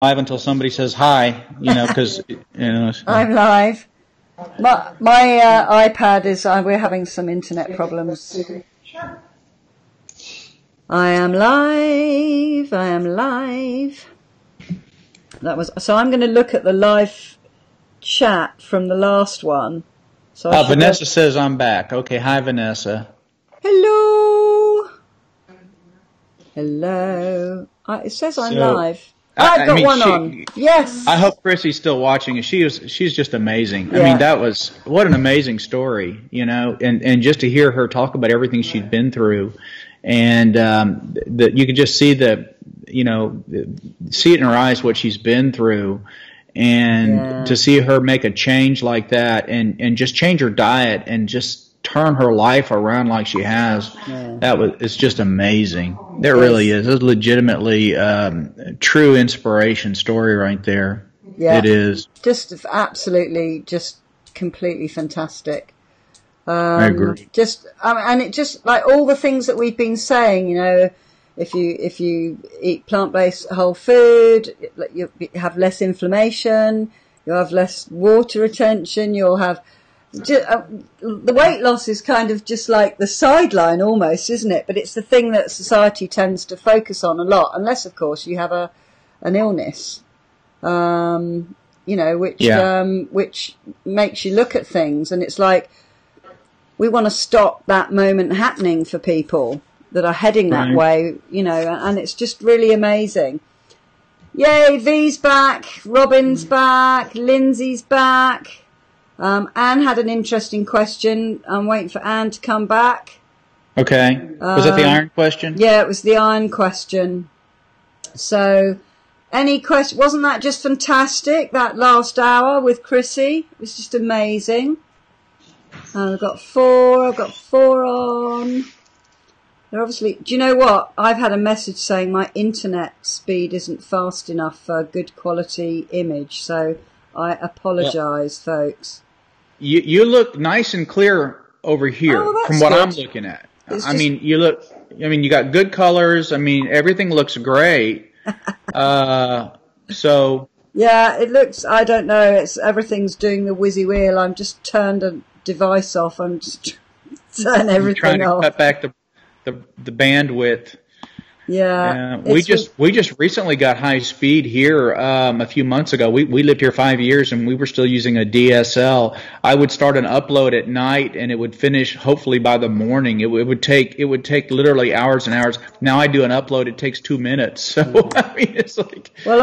live until somebody says hi, you know, because, you know. So. I'm live. My iPad is, we're having some internet problems. I am live. I am live. So I'm going to look at the live chat from the last one. So Vanessa says I'm back. Okay, hi Vanessa. Hello. Hello. It says I'm live. I've got one on. Yes. I hope Chrissy's still watching. She's just amazing. Yeah. I mean, what an amazing story, you know, and just to hear her talk about everything she'd been through, and that you could just see see it in her eyes what she's been through, and to see her make a change like that, and just change her diet and just turn her life around like she has. It's just amazing. There really is. It's legitimately true inspiration story right there. Yeah, it is. Just absolutely, just completely fantastic. I agree. And it just like all the things that we've been saying, you know, if you eat plant-based whole food, you have less inflammation, you'll have less water retention, you'll have the weight loss is kind of just like the sideline almost, isn't it? But it's the thing that society tends to focus on a lot, unless of course you have an illness, which makes you look at things, and it's like we want to stop that moment happening for people that are heading that way, you know, and it's just really amazing. Yay, V's back, Robin's back, Lindsay's back. Anne had an interesting question. I'm waiting for Anne to come back. Okay. Was that the iron question? Yeah, it was the iron question. So, any question? Wasn't that just fantastic, that last hour with Chrissy? It was just amazing. I've got four on. They're obviously, do you know what? I've had a message saying my internet speed isn't fast enough for a good quality image, so I apologise, folks. You look nice and clear over here from what I'm looking at. You got good colors. I mean, everything looks great. So. Yeah, it looks, I don't know, everything's doing the whizzy wheel. I'm just turned a device off. I'm just turn everything off. Cut back the bandwidth. Yeah, we just recently got high speed here a few months ago. We lived here 5 years and we were still using a DSL. I would start an upload at night and it would finish hopefully by the morning. It would take literally hours and hours. Now I do an upload, it takes 2 minutes. So I mean, it's like, well,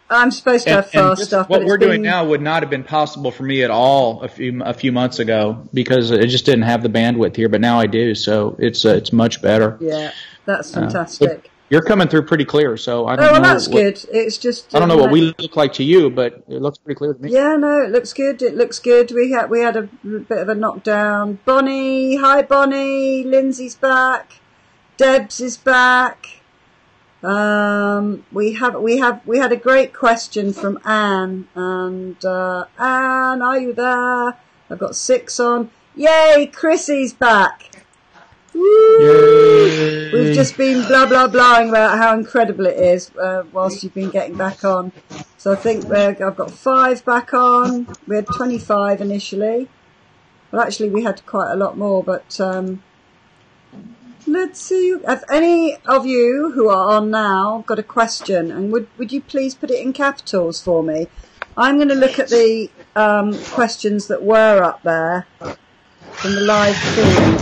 I'm supposed to have fast stuff. What we're doing now would not have been possible for me at all a few months ago because it just didn't have the bandwidth here. But now I do, so it's much better. Yeah. That's fantastic. You're coming through pretty clear, so I don't know. Well, that's good. It's just I don't know what we look like to you, but it looks pretty clear to me. Yeah, no, it looks good. It looks good. We had a bit of a knockdown. Bonnie, hi Bonnie. Lindsay's back. Debs is back. We had a great question from Anne, and Anne, are you there? I've got 6 on. Yay, Chrissy's back. Woo! We've just been blah blah blahing about how incredible it is whilst you've been getting back on. So I think I've got 5 back on. We had 25 initially. Well, actually we had quite a lot more, but let's see. Have any of you who are on now got a question? And would you please put it in capitals for me? I'm going to look at the questions that were up there from the live feed.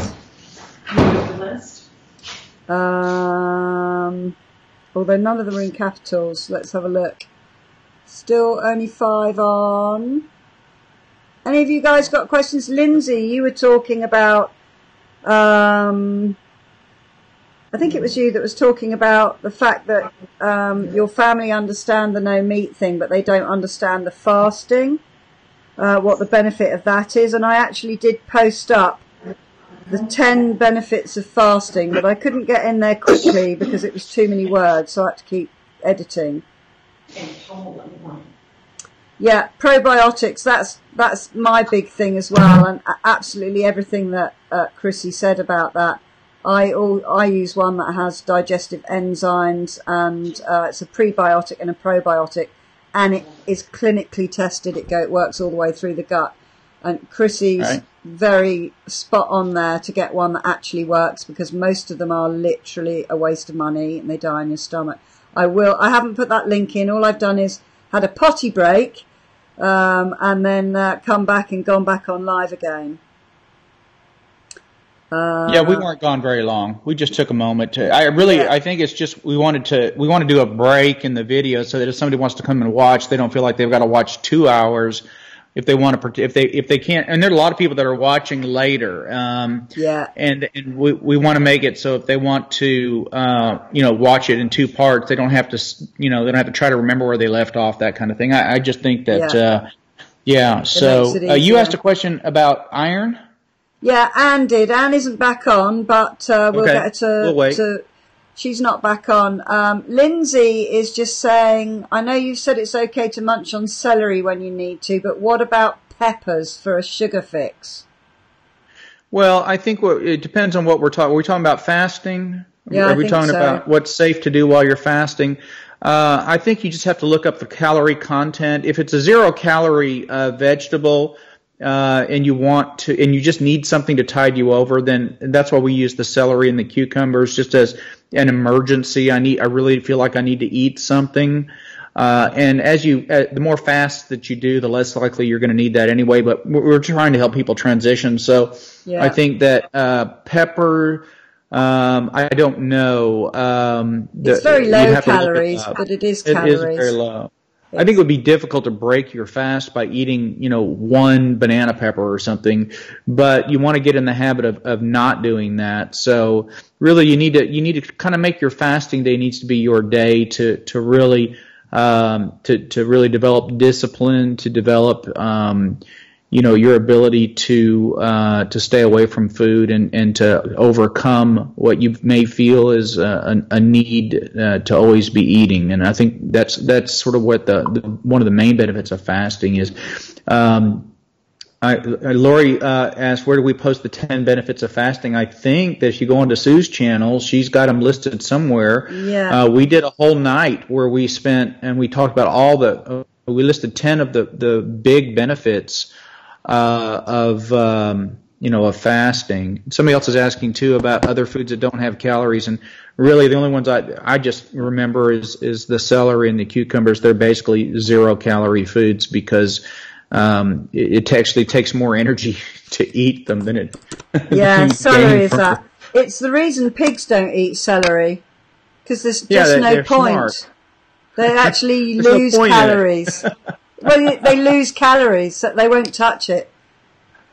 Although none of them are in capitals. Let's have a look. Still only 5 on. Any of you guys got questions? Lindsay, you were talking about I think it was you that was talking about the fact that your family understand the no meat thing, but they don't understand the fasting, what the benefit of that is. And I actually did post up the 10 benefits of fasting, but I couldn't get in there quickly because it was too many words, so I had to keep editing. Yeah, probiotics, that's my big thing as well, and absolutely everything that Chrissy said about that. I use one that has digestive enzymes, and it's a prebiotic and a probiotic, and it is clinically tested. It works all the way through the gut. And Chrissy's very spot on there to get one that actually works, because most of them are literally a waste of money and they die in your stomach. I haven't put that link in. All I've done is had a potty break, and then come back and gone back on live again. Yeah, we weren't gone very long. We just took a moment to. I think it's just we want to do a break in the video so that if somebody wants to come and watch, they don't feel like they've got to watch 2 hours. If they want to, if they can't, and there are a lot of people that are watching later. And we want to make it so if they want to, watch it in 2 parts, they don't have to, they don't have to try to remember where they left off, that kind of thing. I just think that, So you asked a question about iron. Yeah, Anne did. Anne isn't back on, but we'll get her we'll wait. She's not back on. Lindsay is just saying, I know you've said it's okay to munch on celery when you need to, but what about peppers for a sugar fix? Well, I think it depends on what we're talking. Are we talking about fasting? Yeah, Are we talking about what's safe to do while you're fasting? I think you just have to look up the calorie content. If it's a 0-calorie vegetable, and you just need something to tide you over, then that's why we use the celery and the cucumbers just as an emergency. I really feel like I need to eat something. And the more fast that you do, the less likely you're going to need that anyway, but we're trying to help people transition. So I think that, pepper, I don't know. It's very low calories, but it is calories. It is very low. I think it would be difficult to break your fast by eating, 1 banana pepper or something, but you want to get in the habit of not doing that. So really you need to kind of make your fasting day needs to be your day to really really develop discipline, to develop your ability to stay away from food and to overcome what you may feel is a need to always be eating. And I think that's sort of what one of the main benefits of fasting is. Lori asked, where do we post the 10 benefits of fasting? I think that if you go onto Sue's channel, she's got them listed somewhere. Yeah. We did a whole night where we spent and we talked about we listed 10 of the big benefits of fasting. Somebody else is asking too about other foods that don't have calories, and really the only ones I just remember is the celery and the cucumbers. They're basically 0-calorie foods because it actually takes more energy to eat them than it. Yeah, celery is that. It's the reason pigs don't eat celery, because there's just no point. Smart. They actually lose calories. Well, they lose calories, so they won't touch it.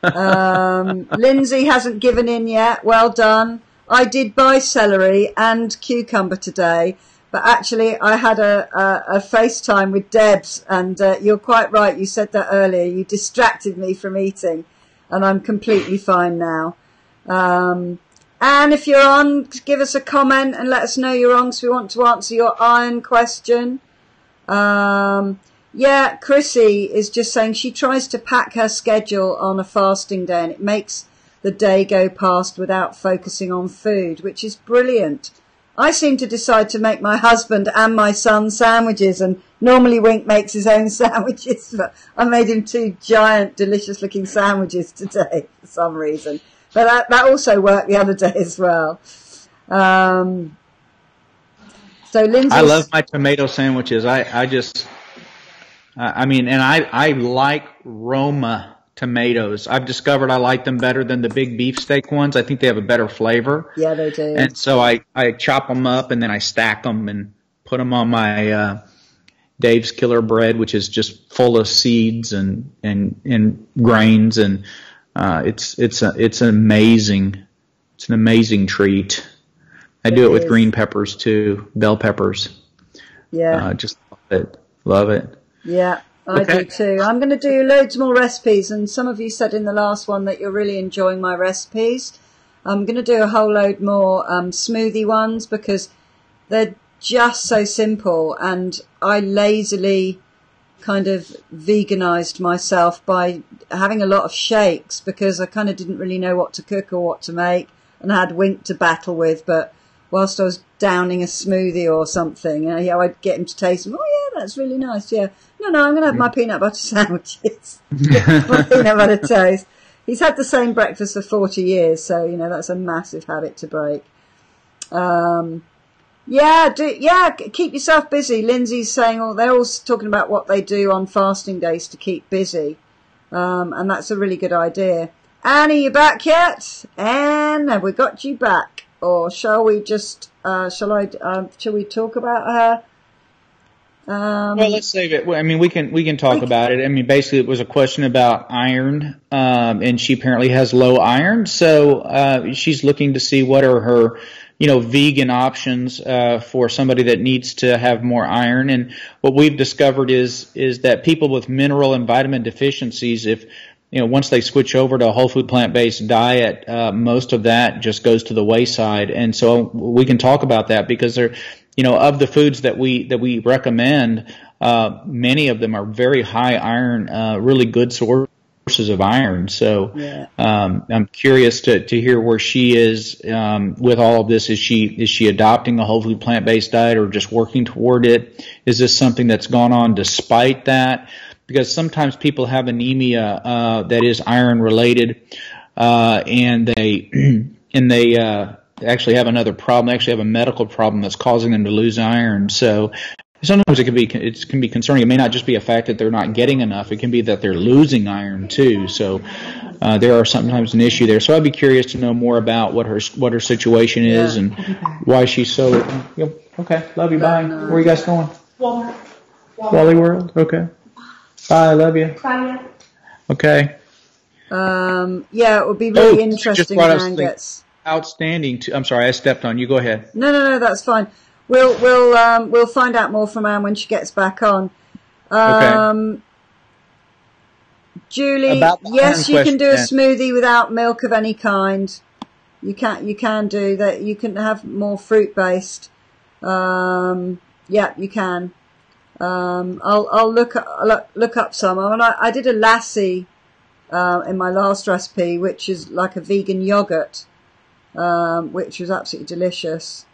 Lindsay hasn't given in yet. Well done. I did buy celery and cucumber today, but actually I had a FaceTime with Debs, and you're quite right. You said that earlier. You distracted me from eating, and I'm completely fine now. And if you're on, give us a comment and let us know you're on, so we want to answer your iron question. Yeah, Chrissy is just saying she tries to pack her schedule on a fasting day and it makes the day go past without focusing on food, which is brilliant. I seem to decide to make my husband and my son sandwiches, and normally Wink makes his own sandwiches, but I made him 2 giant, delicious-looking sandwiches today for some reason. But that also worked the other day as well. So Lindsay, I love my tomato sandwiches. I like Roma tomatoes. I've discovered I like them better than the big beefsteak ones. I think they have a better flavor. Yeah, they do. And so I chop them up and then I stack them and put them on my Dave's Killer Bread, which is just full of seeds and grains, and it's an amazing treat. I do it with green peppers too, bell peppers. Yeah. Just love it. Yeah, I do too. I'm going to do loads more recipes, and some of you said in the last one that you're really enjoying my recipes. I'm going to do a whole load more smoothie ones because they're just so simple, and I lazily kind of veganized myself by having a lot of shakes because I kind of didn't really know what to cook or what to make. and I had Wink to battle with, but whilst I was downing a smoothie or something, I'd get him to taste them. Oh yeah, that's really nice. Yeah. No, I'm going to have my peanut butter sandwiches. My peanut butter toast. He's had the same breakfast for 40 years, so, that's a massive habit to break. Keep yourself busy. Lindsay's saying, they're all talking about what they do on fasting days to keep busy. And that's a really good idea. Annie, you back yet? Anne, have we got you back? Or shall we just, shall we talk about her? Well, let's save it. I mean, we can talk about it. I mean, basically it was a question about iron, and she apparently has low iron. So, she's looking to see what are her, vegan options, for somebody that needs to have more iron. And what we've discovered is that people with mineral and vitamin deficiencies, if, once they switch over to a whole food plant-based diet, most of that just goes to the wayside. And so we can talk about that because they're, of the foods that we recommend, many of them are very high iron, really good sources of iron. So, I'm curious to hear where she is, with all of this. Is she adopting a whole food plant-based diet or just working toward it? Is this something that's gone on despite that? Because sometimes people have anemia, that is iron related, and they actually have another problem. They actually have a medical problem that's causing them to lose iron. So sometimes it can be concerning. It may not just be a fact that they're not getting enough. It can be that they're losing iron too. So there are sometimes an issue there. So I'd be curious to know more about what her situation is and why she's so. Okay, love you. Bye. Where are you guys going? Wally World. Okay. Bye. Love you. Bye. Okay. It would be really interesting if Anne gets. Outstanding. I'm sorry, I stepped on you. Go ahead. No, that's fine. We'll find out more from Anne when she gets back on. Okay. Julie, yes, you can do a smoothie without milk of any kind. You can do that. You can have more fruit based. You can. I'll look up some. I mean, I did a lassi in my last recipe, which is like a vegan yogurt. Which was absolutely delicious.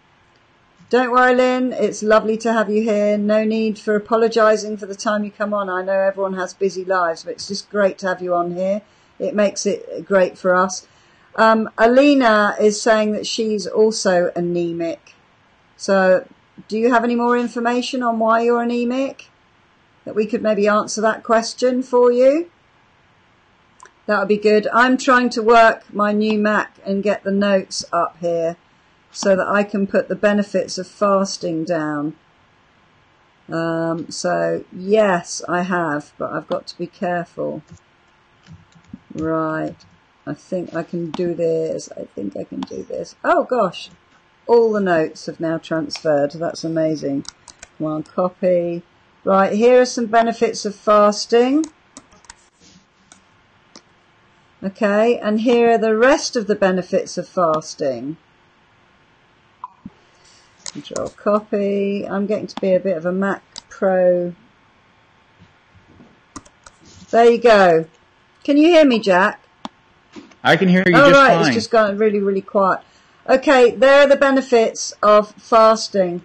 Don't worry, Lynn, it's lovely to have you here. No need for apologising for the time you come on. I know everyone has busy lives, but it's just great to have you on here. It makes it great for us. Alina is saying that she's also anemic. So do you have any more information on why you're anemic? That we could maybe answer that question for you? That would be good. I'm trying to work my new Mac and get the notes up here so that I can put the benefits of fasting down. So, yes, I have, but I've got to be careful. Right. I think I can do this. Oh, gosh. All the notes have now transferred. That's amazing. Come on, copy. Right, here are some benefits of fasting. Okay, and here are the rest of the benefits of fasting. Control copy. I'm getting to be a bit of a Mac Pro. There you go. Can you hear me, Jack? I can hear you just fine. It's just gone really, really quiet. Okay, there are the benefits of fasting.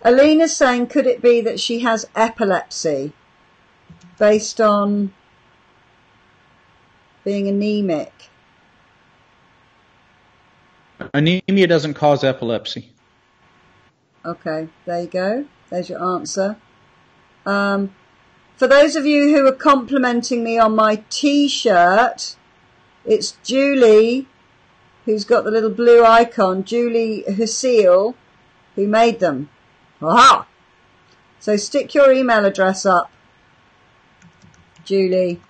Alina's saying, could it be that she has epilepsy based on being anemic? Anemia doesn't cause epilepsy. Okay, there you go. There's your answer. For those of you who are complimenting me on my t-shirt, it's Julie, who's got the little blue icon, Julie Husil, who made them. Aha! So stick your email address up, Julie.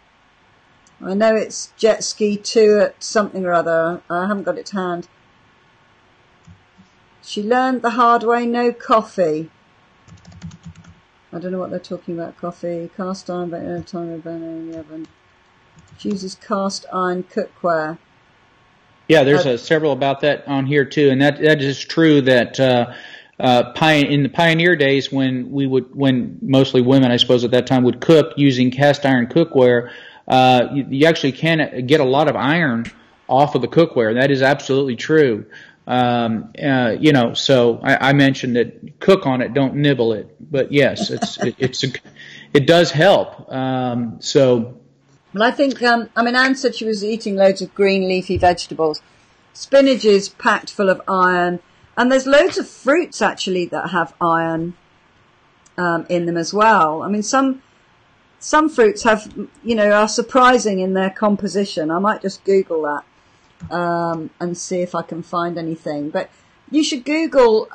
I know it's jetski2 at something or other. I haven't got it to hand. She learned the hard way, no coffee. I don't know what they're talking about, coffee. Cast iron, but no time of burner in the oven. She uses cast iron cookware. Yeah, there's several about that on here too, and that is true that in the pioneer days when mostly women, I suppose at that time, would cook using cast iron cookware, you actually can get a lot of iron off of the cookware. That is absolutely true. So I mentioned that cook on it, don't nibble it. But yes, it does help. Well, I think, Anne said she was eating loads of green leafy vegetables. Spinach is packed full of iron. And there's loads of fruits, actually, that have iron in them as well. I mean, some fruits have, are surprising in their composition. I might just Google that and see if I can find anything. But you should Google...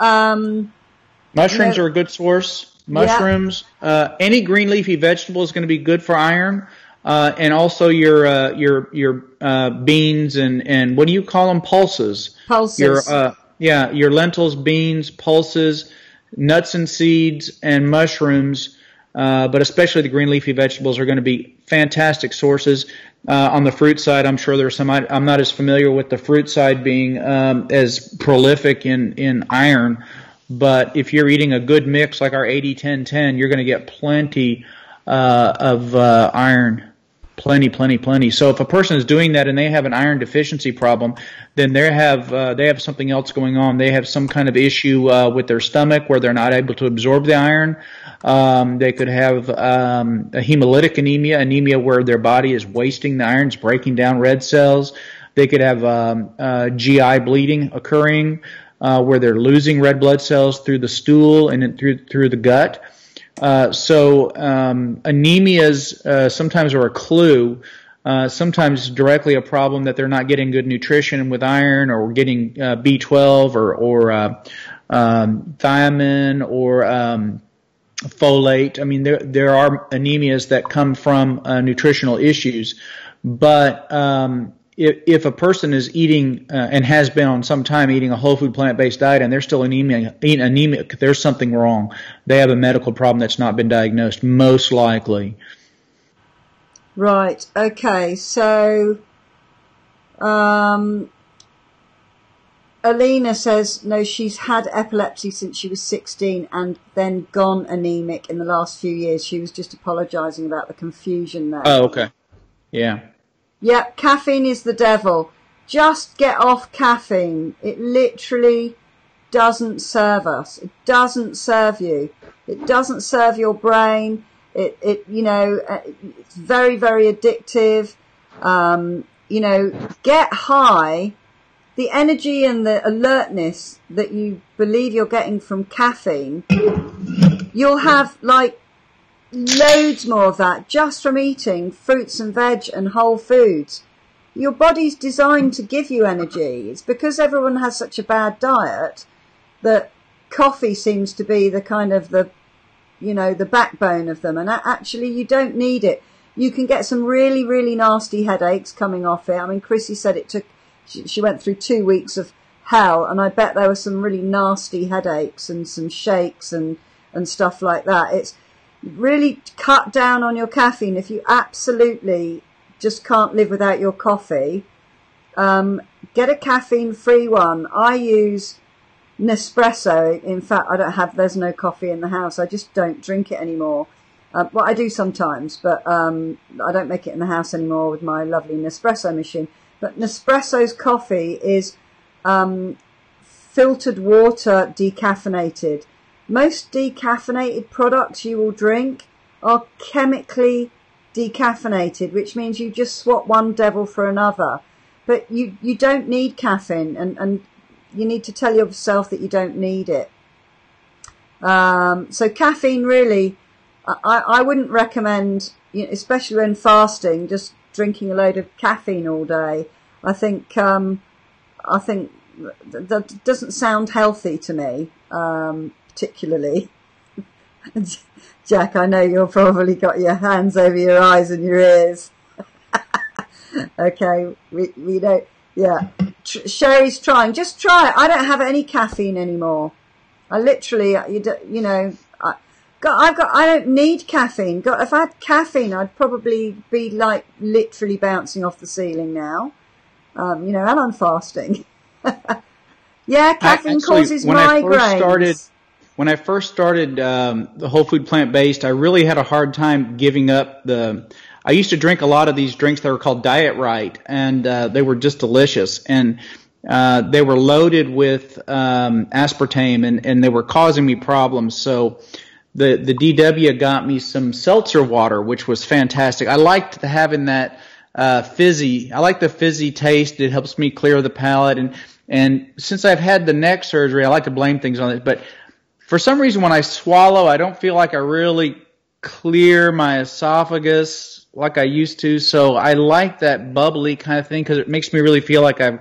mushrooms are a good source. Mushrooms, any green leafy vegetable is going to be good for iron. And also your beans and what do you call them? Pulses. Pulses. Your lentils, beans, pulses, nuts and seeds, and mushrooms. But especially the green leafy vegetables are going to be fantastic sources. On the fruit side, I'm sure there's some. I'm not as familiar with the fruit side being as prolific in iron. But if you're eating a good mix like our 80-10-10, you're going to get plenty of iron. Plenty. So if a person is doing that and they have an iron deficiency problem, then they have something else going on. They have some kind of issue with their stomach where they're not able to absorb the iron. They could have a hemolytic anemia where their body is wasting the iron, it's breaking down red cells. They could have GI bleeding occurring where they're losing red blood cells through the stool and through the gut. So anemias sometimes are a clue, sometimes directly a problem that they're not getting good nutrition with iron or getting B12 or thiamine or folate. I mean, there are anemias that come from nutritional issues, but if a person is eating and has been on some time eating a whole food plant-based diet and they're still anemic, there's something wrong. They have a medical problem that's not been diagnosed, most likely. Right. Okay. So, Alina says, no, she's had epilepsy since she was 16 and then gone anemic in the last few years. She was just apologising about the confusion there. Oh, okay. Yeah. Yep, caffeine is the devil. Just get off caffeine. It literally doesn't serve us. It doesn't serve you. It doesn't serve your brain. It's very, very addictive. Get high. The energy and the alertness that you believe you're getting from caffeine, you'll have loads more of that just from eating fruits and veg and whole foods. Your body's designed to give you energy. It's because everyone has such a bad diet that coffee seems to be the kind of the backbone of them. And actually you don't need it. You can get some really, really nasty headaches coming off it. I mean, Chrissy said she went through 2 weeks of hell, and I bet there were some really nasty headaches and some shakes and stuff like that. It's really cut down on your caffeine. If you absolutely just can't live without your coffee, get a caffeine-free one. I use Nespresso. In fact, there's no coffee in the house. I just don't drink it anymore. Well, I do sometimes, but I don't make it in the house anymore with my lovely Nespresso machine. But Nespresso's coffee is filtered water decaffeinated. Most decaffeinated products you will drink are chemically decaffeinated, which means you just swap one devil for another. But you don't need caffeine, and you need to tell yourself that you don't need it. So caffeine, really, I wouldn't recommend, especially when fasting, just drinking a load of caffeine all day. I think that doesn't sound healthy to me, particularly. Jack, I know you've probably got your hands over your eyes and your ears. Okay, we don't. Yeah, Sherry's trying. Just try it. I don't have any caffeine anymore. I literally, I don't need caffeine. If I had caffeine, I'd probably be literally bouncing off the ceiling now. And I'm fasting. Yeah, caffeine causes migraines. When I first started the whole food plant-based, I really had a hard time giving up I used to drink a lot of these drinks that were called Diet Right, and they were just delicious. And they were loaded with aspartame, and they were causing me problems. So the DW got me some seltzer water, which was fantastic. I liked having that fizzy. I like the fizzy taste. It helps me clear the palate. And since I've had the neck surgery, I like to blame things on it. But for some reason, when I swallow, I don't feel like I really clear my esophagus like I used to. So I like that bubbly kind of thing because it makes me really feel like I've,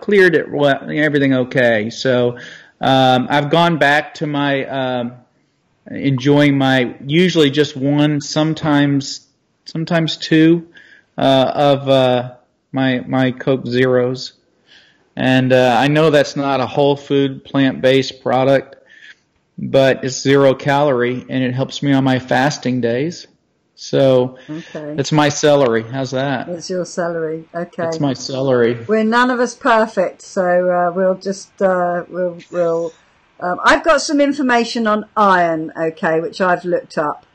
cleared it, everything okay. So I've gone back to my enjoying my usually just one, sometimes two of my Coke Zeros. And I know that's not a whole food plant-based product, but it's 0 calorie, and it helps me on my fasting days. So it's my celery. How's that? It's your celery. Okay. It's my celery. We're none of us perfect, so we'll just we'll. I've got some information on iron, okay, which I've looked up,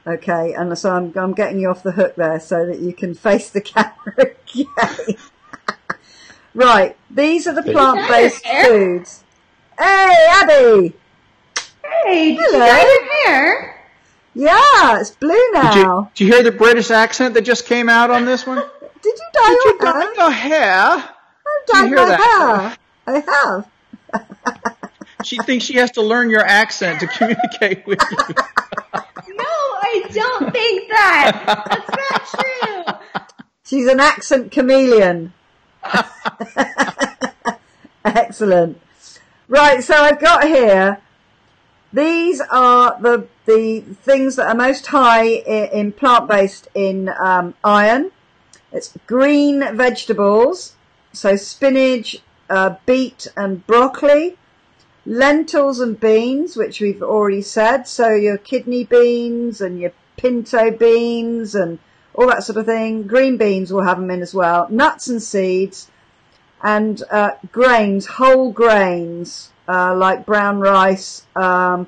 okay, and so I'm getting you off the hook there so that you can face the camera. Okay. Right, these are the plant-based foods. Hey, Abby. Hey, did you dye your hair? Yeah, it's blue now. Did you hear the British accent that just came out on this one? Did you dye your hair? I've dyed my hair. I have. She thinks she has to learn your accent to communicate with you. No, I don't think that. That's not true. She's an accent chameleon. Excellent. Right, so I've got here, these are the things that are most high in plant-based in iron. It's green vegetables, so spinach, beet and broccoli, lentils and beans, which we've already said, so your kidney beans and your pinto beans and all that sort of thing. Green beans will have them in as well. Nuts and seeds and grains, whole grains, like brown rice. And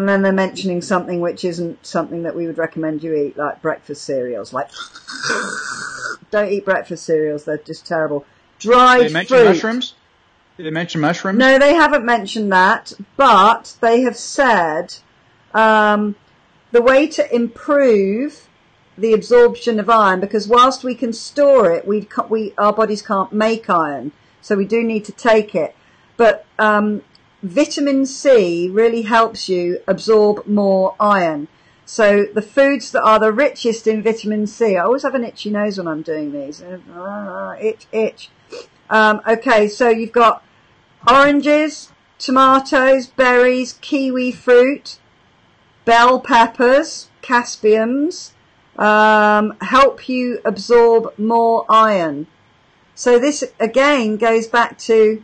then they're mentioning something which isn't something that we would recommend you eat, like breakfast cereals. Like, don't eat breakfast cereals. They're just terrible. Dried fruit. Did they mention mushrooms? Did they mention mushrooms? No, they haven't mentioned that, but they have said the way to improve the absorption of iron, because whilst we can store it, our bodies can't make iron, so we do need to take it. But vitamin C really helps you absorb more iron. So the foods that are the richest in vitamin C, I always have an itchy nose when I'm doing these. Itch. Okay, so you've got oranges, tomatoes, berries, kiwi fruit, bell peppers, caspiums, help you absorb more iron. So this again goes back to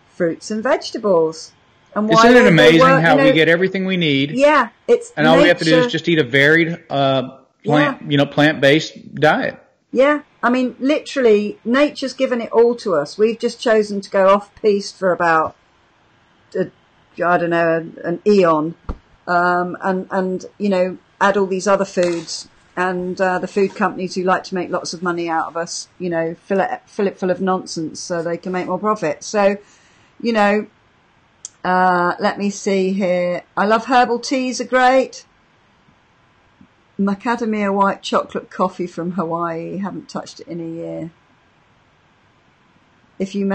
fruits and vegetables. And why isn't it amazing how we get everything we need? Yeah, and all we have to do is just eat a varied plant-based diet. Yeah, I mean, literally, nature's given it all to us. We've just chosen to go off-piste for about, an eon, and add all these other foods. And the food companies who like to make lots of money out of us, fill it full of nonsense so they can make more profit. So, let me see here. I love herbal teas, are great. Macadamia white chocolate coffee from Hawaii. Haven't touched it in a year. If you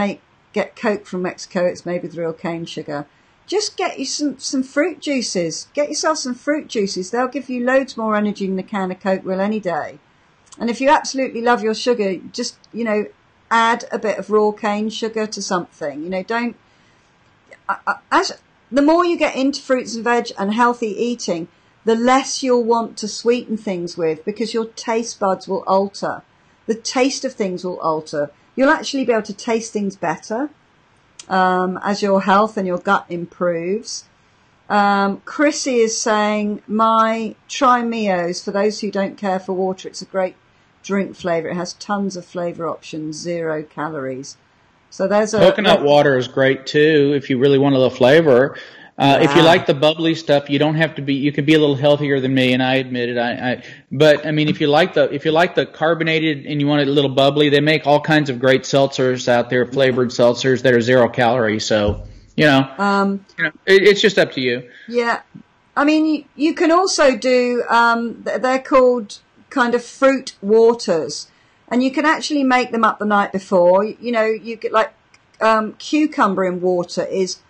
get Coke from Mexico, it's made with real cane sugar. Just get you some fruit juices. Get yourself some fruit juices. They'll give you loads more energy than a can of Coke will any day. And if you absolutely love your sugar, just, add a bit of raw cane sugar to something. The more you get into fruits and veg and healthy eating, the less you'll want to sweeten things with, because your taste buds will alter. The taste of things will alter. You'll actually be able to taste things better as your health and your gut improves. Chrissy is saying, try Mio's. For those who don't care for water, it's a great drink flavour. It has tons of flavour options, 0 calories. So there's coconut water is great too if you really want a little flavor. If you like the bubbly stuff, you don't have to be. You can be a little healthier than me, and I admit it. But I mean, if you like the carbonated and you want it a little bubbly, they make all kinds of great seltzers out there, flavored seltzers that are 0 calories. So it's just up to you. Yeah, I mean, you can also do. They're called kind of fruit waters, and you can actually make them up the night before. You get like cucumber in water is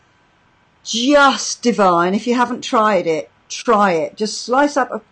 just divine. If you haven't tried it, try it. Just slice up a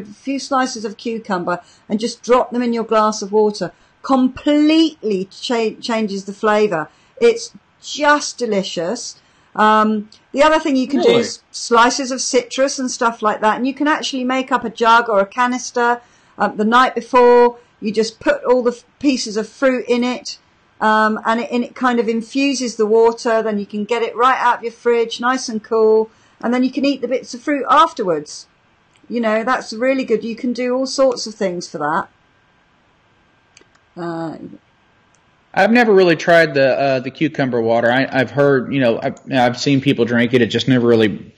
few slices of cucumber and just drop them in your glass of water. Completely changes the flavour. It's just delicious. The other thing you can do is slices of citrus and stuff like that, and you can actually make up a jug or a canister the night before. You just put all the pieces of fruit in it. And it kind of infuses the water. Then you can get it right out of your fridge, nice and cool, and then you can eat the bits of fruit afterwards. That's really good. You can do all sorts of things for that. I've never really tried the cucumber water. I've heard, I've seen people drink it. It just never really,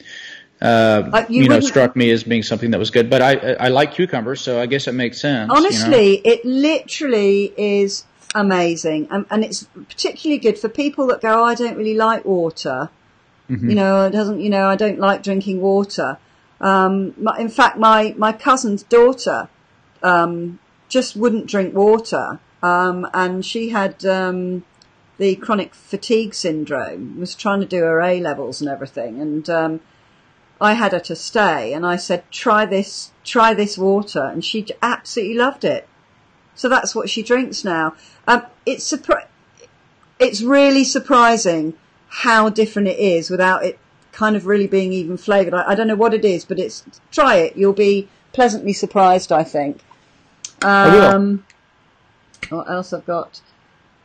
struck me as being something that was good. But I like cucumbers, so I guess it makes sense. Honestly, it literally is amazing, and it's particularly good for people that go, I don't really like water. Mm-hmm. I don't like drinking water. In fact, my cousin's daughter just wouldn't drink water, and she had the chronic fatigue syndrome. Was trying to do her A levels and everything, and I had her to stay, and I said, try this water, and she absolutely loved it. So that's what she drinks now. It's really surprising how different it is without it kind of really being even flavoured. I don't know what it is, but try it. You'll be pleasantly surprised, I think. What else I've got?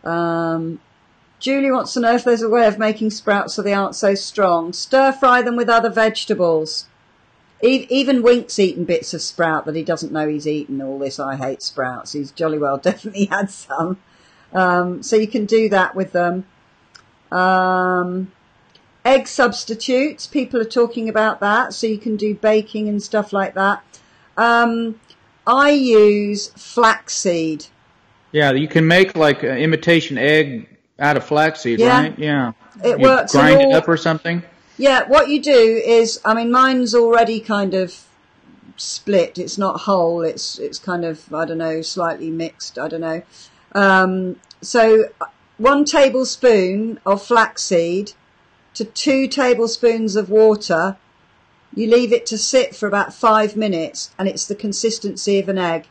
Julie wants to know if there's a way of making sprouts so they aren't so strong. Stir fry them with other vegetables. Even Wink's eaten bits of sprout that he doesn't know he's eaten all this. I hate sprouts. He's jolly well definitely had some. So you can do that with them. Egg substitutes. People are talking about that. So you can do baking and stuff like that. I use flaxseed. Yeah, you can make like an imitation egg out of flaxseed, right? Yeah. It works. Grind it up or something? Yeah, what you do is, mine's already kind of split. It's not whole. It's kind of, I don't know, slightly mixed. I don't know. So 1 tablespoon of flaxseed to 2 tablespoons of water. You leave it to sit for about 5 minutes, and it's the consistency of an egg.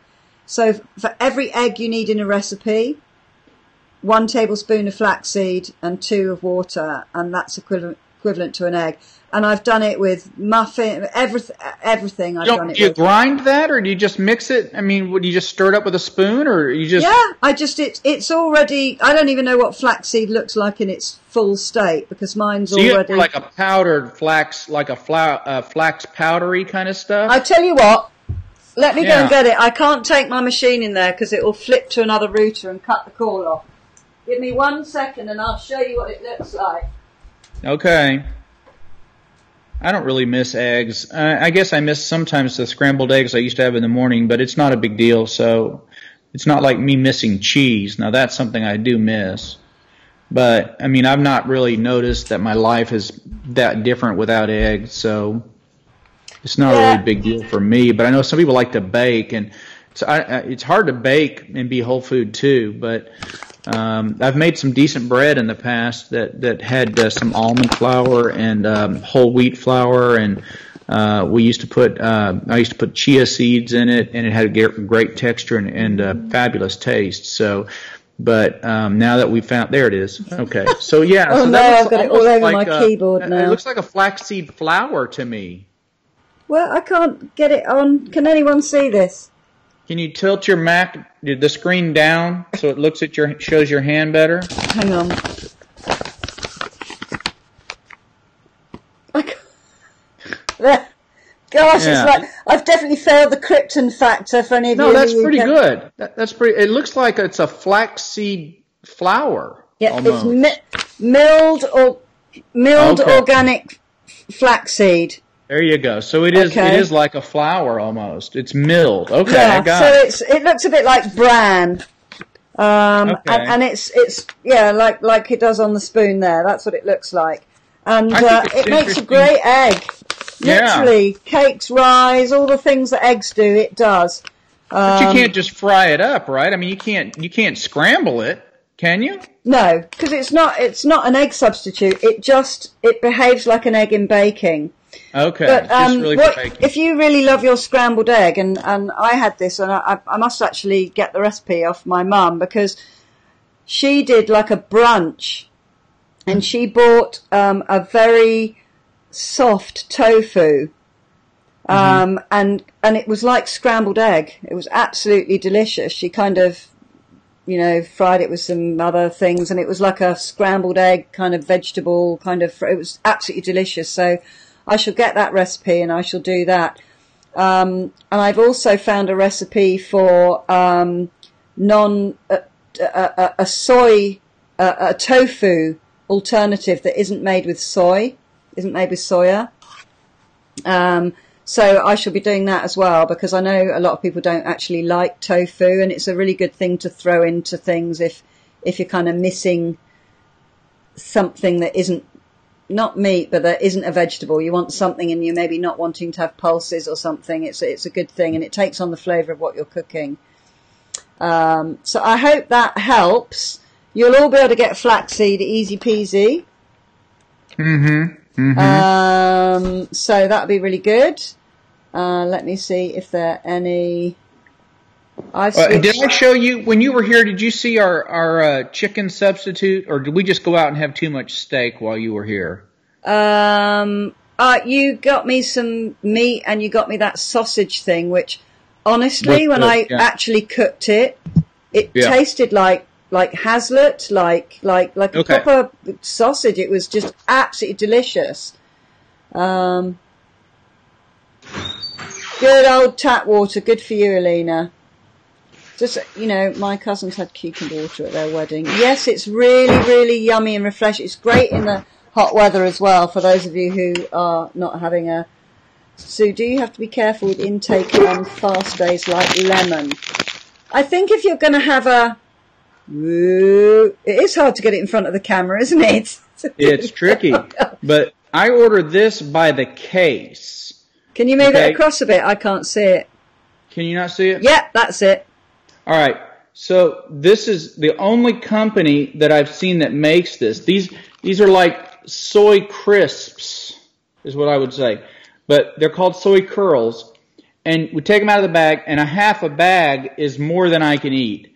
So for every egg you need in a recipe, 1 tablespoon of flaxseed and 2 of water, and that's equivalent to an egg. And I've done it with muffin, everything. I've done it. Do you grind that, or do you just mix it? I mean, would you just stir it up with a spoon, or you just? Yeah, it's already. I don't even know what flaxseed looks like in its full state, because mine's already. You have like a powdered flax, like a flax powdery kind of stuff. I tell you what. Let me go and get it. I can't take my machine in there because it will flip to another router and cut the cord off. Give me 1 second and I'll show you what it looks like. Okay. I don't really miss eggs. I guess I miss sometimes the scrambled eggs I used to have in the morning, but it's not a big deal. So it's not like me missing cheese. Now that's something I do miss. But, I mean, I've not really noticed that my life is that different without eggs. So it's not a really big deal for me. But I know some people like to bake, and it's hard to bake and be whole food too. But I've made some decent bread in the past that had some almond flour and whole wheat flour, and I used to put chia seeds in it, and it had a great texture and fabulous taste. So, but now that we found, there it is. Okay, so yeah. Oh so no, I've got it all over my keyboard now. It looks like a flaxseed flour to me. Well, I can't get it on. Can anyone see this? Can you tilt your Mac, the screen down, so it looks at shows your hand better? Hang on. Gosh, it's like I've definitely failed the Krypton factor for any of you. No, that's pretty good. That's pretty. It looks like it's a flaxseed flour. Yeah, almost. It's milled organic flaxseed. There you go. So it is like a flour almost. It's milled. Okay, yeah, I got so it looks a bit like bran. And it's like it does on the spoon there. That's what it looks like. And it makes a great egg. Literally, cakes, rise, all the things that eggs do, it does. But you can't just fry it up, right? I mean, you can't scramble it, can you? No, because it's not an egg substitute. It behaves like an egg in baking. Okay, but just really for baking. If you really love your scrambled egg, and I had this, and I must actually get the recipe off my mum, because she did like a brunch, and she bought a very soft tofu, and it was like scrambled egg. It was absolutely delicious. She kind of, fried it with some other things, and it was like a scrambled egg kind of vegetable kind of. It was absolutely delicious. So I shall get that recipe and I shall do that. And I've also found a recipe for a tofu alternative that isn't made with soya. So I shall be doing that as well, because I know a lot of people don't actually like tofu, and it's a really good thing to throw into things if you're kind of missing something that isn't not meat, but that isn't a vegetable. You want something, and you're maybe not wanting to have pulses or something. It's a good thing, and it takes on the flavour of what you're cooking. So I hope that helps. You'll all be able to get flaxseed easy peasy. So that'll be really good. Let me see if there are any. Did I show you when you were here? Did you see our chicken substitute, or did we just go out and have too much steak while you were here? You got me some meat, and you got me that sausage thing, which honestly, when I actually cooked it, it tasted like Hazlitt, like a proper sausage. It was just absolutely delicious. Good old tap water, good for you, Alina. Just, my cousins had cucumber water at their wedding. Yes, it's really, really yummy and refreshing. It's great in the hot weather as well, for those of you who are not having a... So do you have to be careful with intake on fast days like lemon? I think if you're going to have a... It is hard to get it in front of the camera, isn't it? It's tricky. But I ordered this by the case. Can you move it across a bit? I can't see it. Can you not see it? Yeah, that's it. All right. So this is the only company that I've seen that makes this. These are like soy crisps, is what I would say. But they're called soy curls. And we take them out of the bag, and a half a bag is more than I can eat.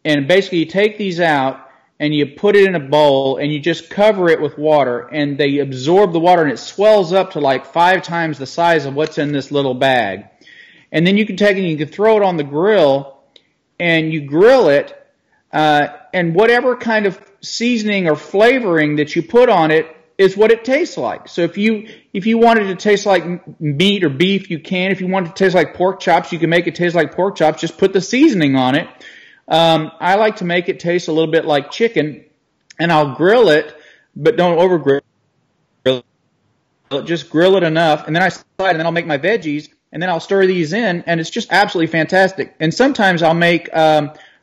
And basically you take these out, and you put it in a bowl, and you just cover it with water, and they absorb the water, and it swells up to like 5 times the size of what's in this little bag. And then you can take it and you can throw it on the grill, and you grill it, and whatever kind of seasoning or flavoring that you put on it is what it tastes like. So if you want it to taste like meat or beef, you can. If you want it to taste like pork chops, you can make it taste like pork chops. Just put the seasoning on it. I like to make it taste a little bit like chicken, and I'll grill it, but don't over grill it. Just grill it enough, and then I slide, and then I'll make my veggies, and then I'll stir these in, and it's just absolutely fantastic. And sometimes I'll make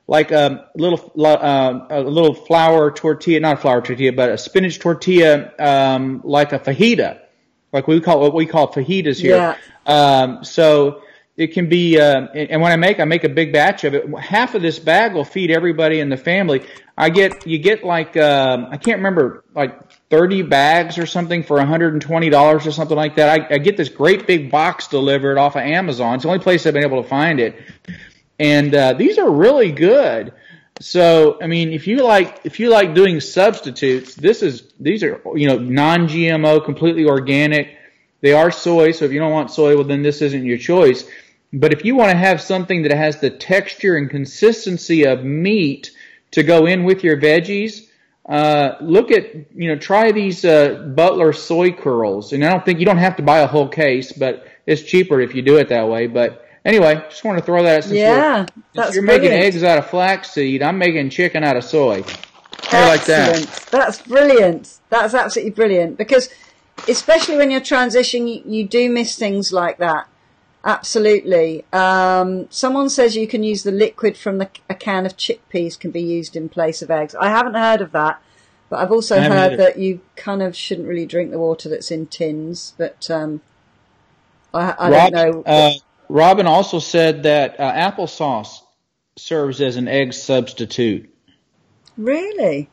like a little flour tortilla, not a flour tortilla, but a spinach tortilla, like a fajita, like what we call fajitas here. Yeah. So it can be, and when I make a big batch of it. Half of this bag will feed everybody in the family. You get like, I can't remember, like 30 bags or something for $120 or something like that. I get this great big box delivered off of Amazon. It's the only place I've been able to find it. And these are really good. So, I mean, if you like doing substitutes, these are, non-GMO, completely organic. They are soy, so if you don't want soy, well, then this isn't your choice. But if you want to have something that has the texture and consistency of meat to go in with your veggies, try these Butler soy curls. And I don't think you don't have to buy a whole case, but it's cheaper if you do it that way. But anyway, just want to throw that. Since you're making eggs out of flaxseed, I'm making chicken out of soy. I like that. That's brilliant. That's absolutely brilliant, because especially when you're transitioning, you do miss things like that. Absolutely. Someone says you can use the liquid from a can of chickpeas can be used in place of eggs. I haven't heard of that, but I've also heard that you kind of shouldn't really drink the water that's in tins. But I don't know. Robin also said that applesauce serves as an egg substitute. Really?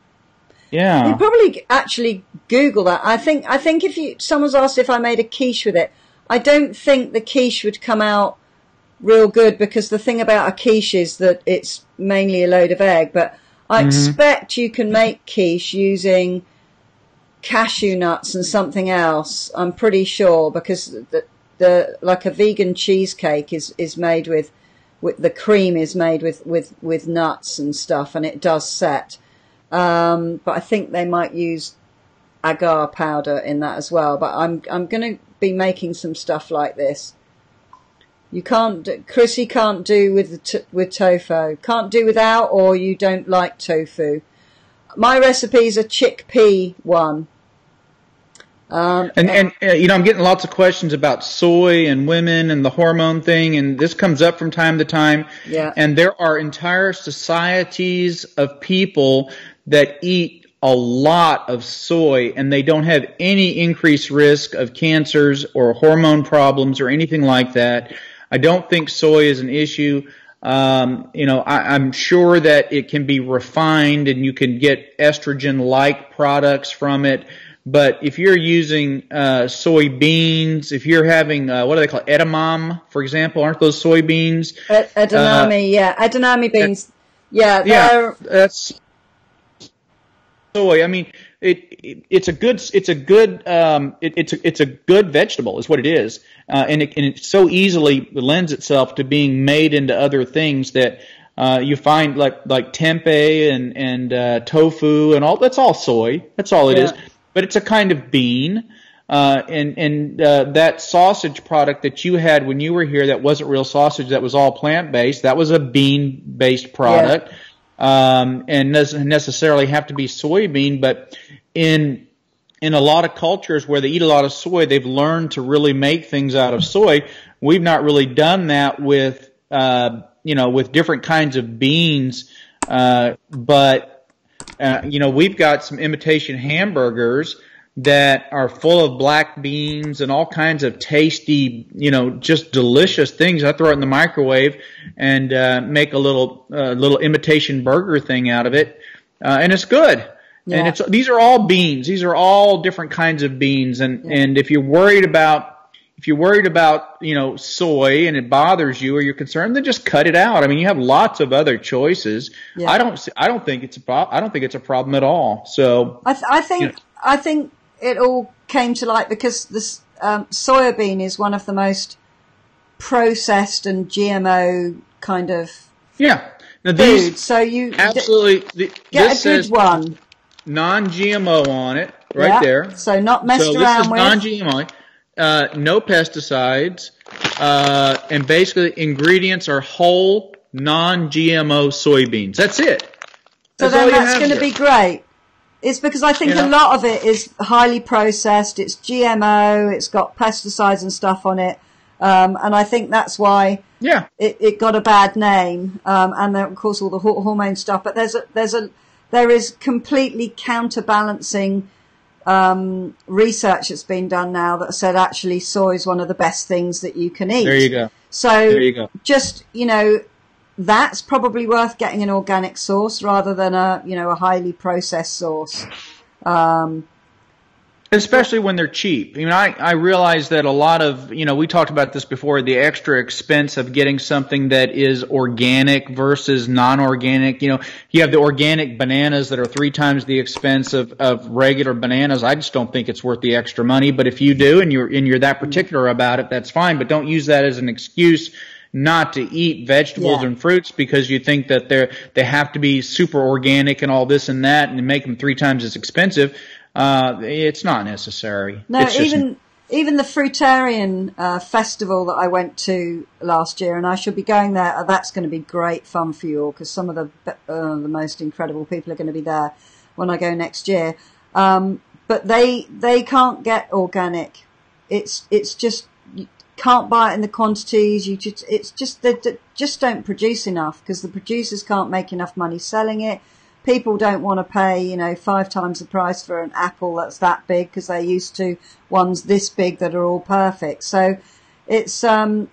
Yeah. You probably actually Google that. I think if someone's asked if I made a quiche with it, I don't think the quiche would come out real good, because the thing about a quiche is that it's mainly a load of egg. But I expect you can make quiche using cashew nuts and something else. I'm pretty sure, because the like a vegan cheesecake is made with the cream is made with nuts and stuff, and it does set. But I think they might use agar powder in that as well. But I'm going to be making some stuff like this. Chrissy can't do with tofu. Can't do without, or you don't like tofu. My recipe's a chickpea one. I'm getting lots of questions about soy and women and the hormone thing, and this comes up from time to time. Yeah. And there are entire societies of people that eat a lot of soy, and they don't have any increased risk of cancers or hormone problems or anything like that. I don't think soy is an issue. I'm sure that it can be refined and you can get estrogen-like products from it. But if you're using soybeans, if you're having what do they call it? Edamame, for example, aren't those soybeans? Edamame, edamame beans. Yeah, that's soy. I mean, it's a good vegetable, is what it is, and it so easily lends itself to being made into other things that you find like tempeh and tofu and all. That's all soy. That's all it is. But it's a kind of bean, and that sausage product that you had when you were here, that wasn't real sausage, that was all plant-based, that was a bean-based product, and doesn't necessarily have to be soybean. But in a lot of cultures where they eat a lot of soy, they've learned to really make things out of soy. We've not really done that with different kinds of beans, but we've got some imitation hamburgers that are full of black beans and all kinds of tasty, just delicious things. I throw it in the microwave and make a little imitation burger thing out of it, and it's good. Yeah. And these are all beans. These are all different kinds of beans. And if you're worried about soy and it bothers you or you're concerned, then just cut it out. I mean, you have lots of other choices. Yeah. I don't think it's a problem at all. So I think it all came to light because this soybean is one of the most processed and GMO kind of food. So you absolutely get a good one. Non-GMO on it, right there. So not messed around with. This is non-GMO. No pesticides, and basically ingredients are whole non-GMO soybeans. That's it. So then that's going to be great. It's because I think a lot of it is highly processed. It's GMO. It's got pesticides and stuff on it, and I think that's why it got a bad name. And then, of course, all the hormone stuff. But there is completely counterbalancing research that's been done now that said actually soy is one of the best things that you can eat. There you go. So there you go. Just, that's probably worth getting an organic source rather than a highly processed source. Especially when they're cheap. I mean, I realize that a lot of, we talked about this before, the extra expense of getting something that is organic versus non-organic. You have the organic bananas that are 3 times the expense of regular bananas. I just don't think it's worth the extra money. But if you do and you're that particular about it, that's fine. But don't use that as an excuse not to eat vegetables and fruits because you think that they have to be super organic and all this and that and make them 3 times as expensive. It's not necessary. No, even the Fruitarian festival that I went to last year, and I should be going there. That's going to be great fun for you all because some of the most incredible people are going to be there when I go next year. But but they can't get organic. It's just, you can't buy it in the quantities. They just don't produce enough because the producers can't make enough money selling it. People don't want to pay, 5 times the price for an apple that's that big because they're used to ones this big that are all perfect. So it's, better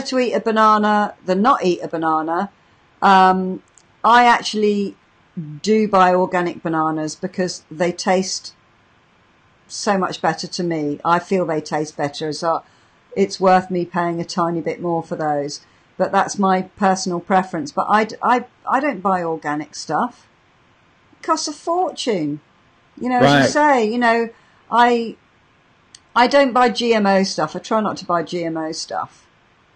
to eat a banana than not eat a banana. I actually do buy organic bananas because they taste so much better to me. I feel they taste better, so it's worth me paying a tiny bit more for those. But that's my personal preference. But I don't buy organic stuff. It costs a fortune. Right. As you say, I don't buy GMO stuff. I try not to buy GMO stuff.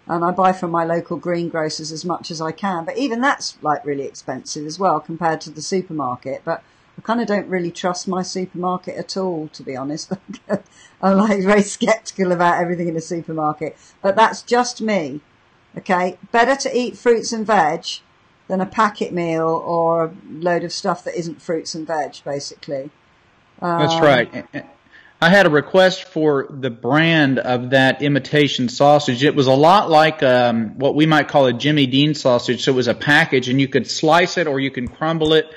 And I buy from my local greengrocers as much as I can. But even that's really expensive as well compared to the supermarket. But I kind of don't really trust my supermarket at all, to be honest. I'm very skeptical about everything in the supermarket. But that's just me. Okay. Better to eat fruits and veg than a packet meal or a load of stuff that isn't fruits and veg, basically. That's right. I had a request for the brand of that imitation sausage. It was a lot like what we might call a Jimmy Dean sausage. So it was a package, and you could slice it or you can crumble it.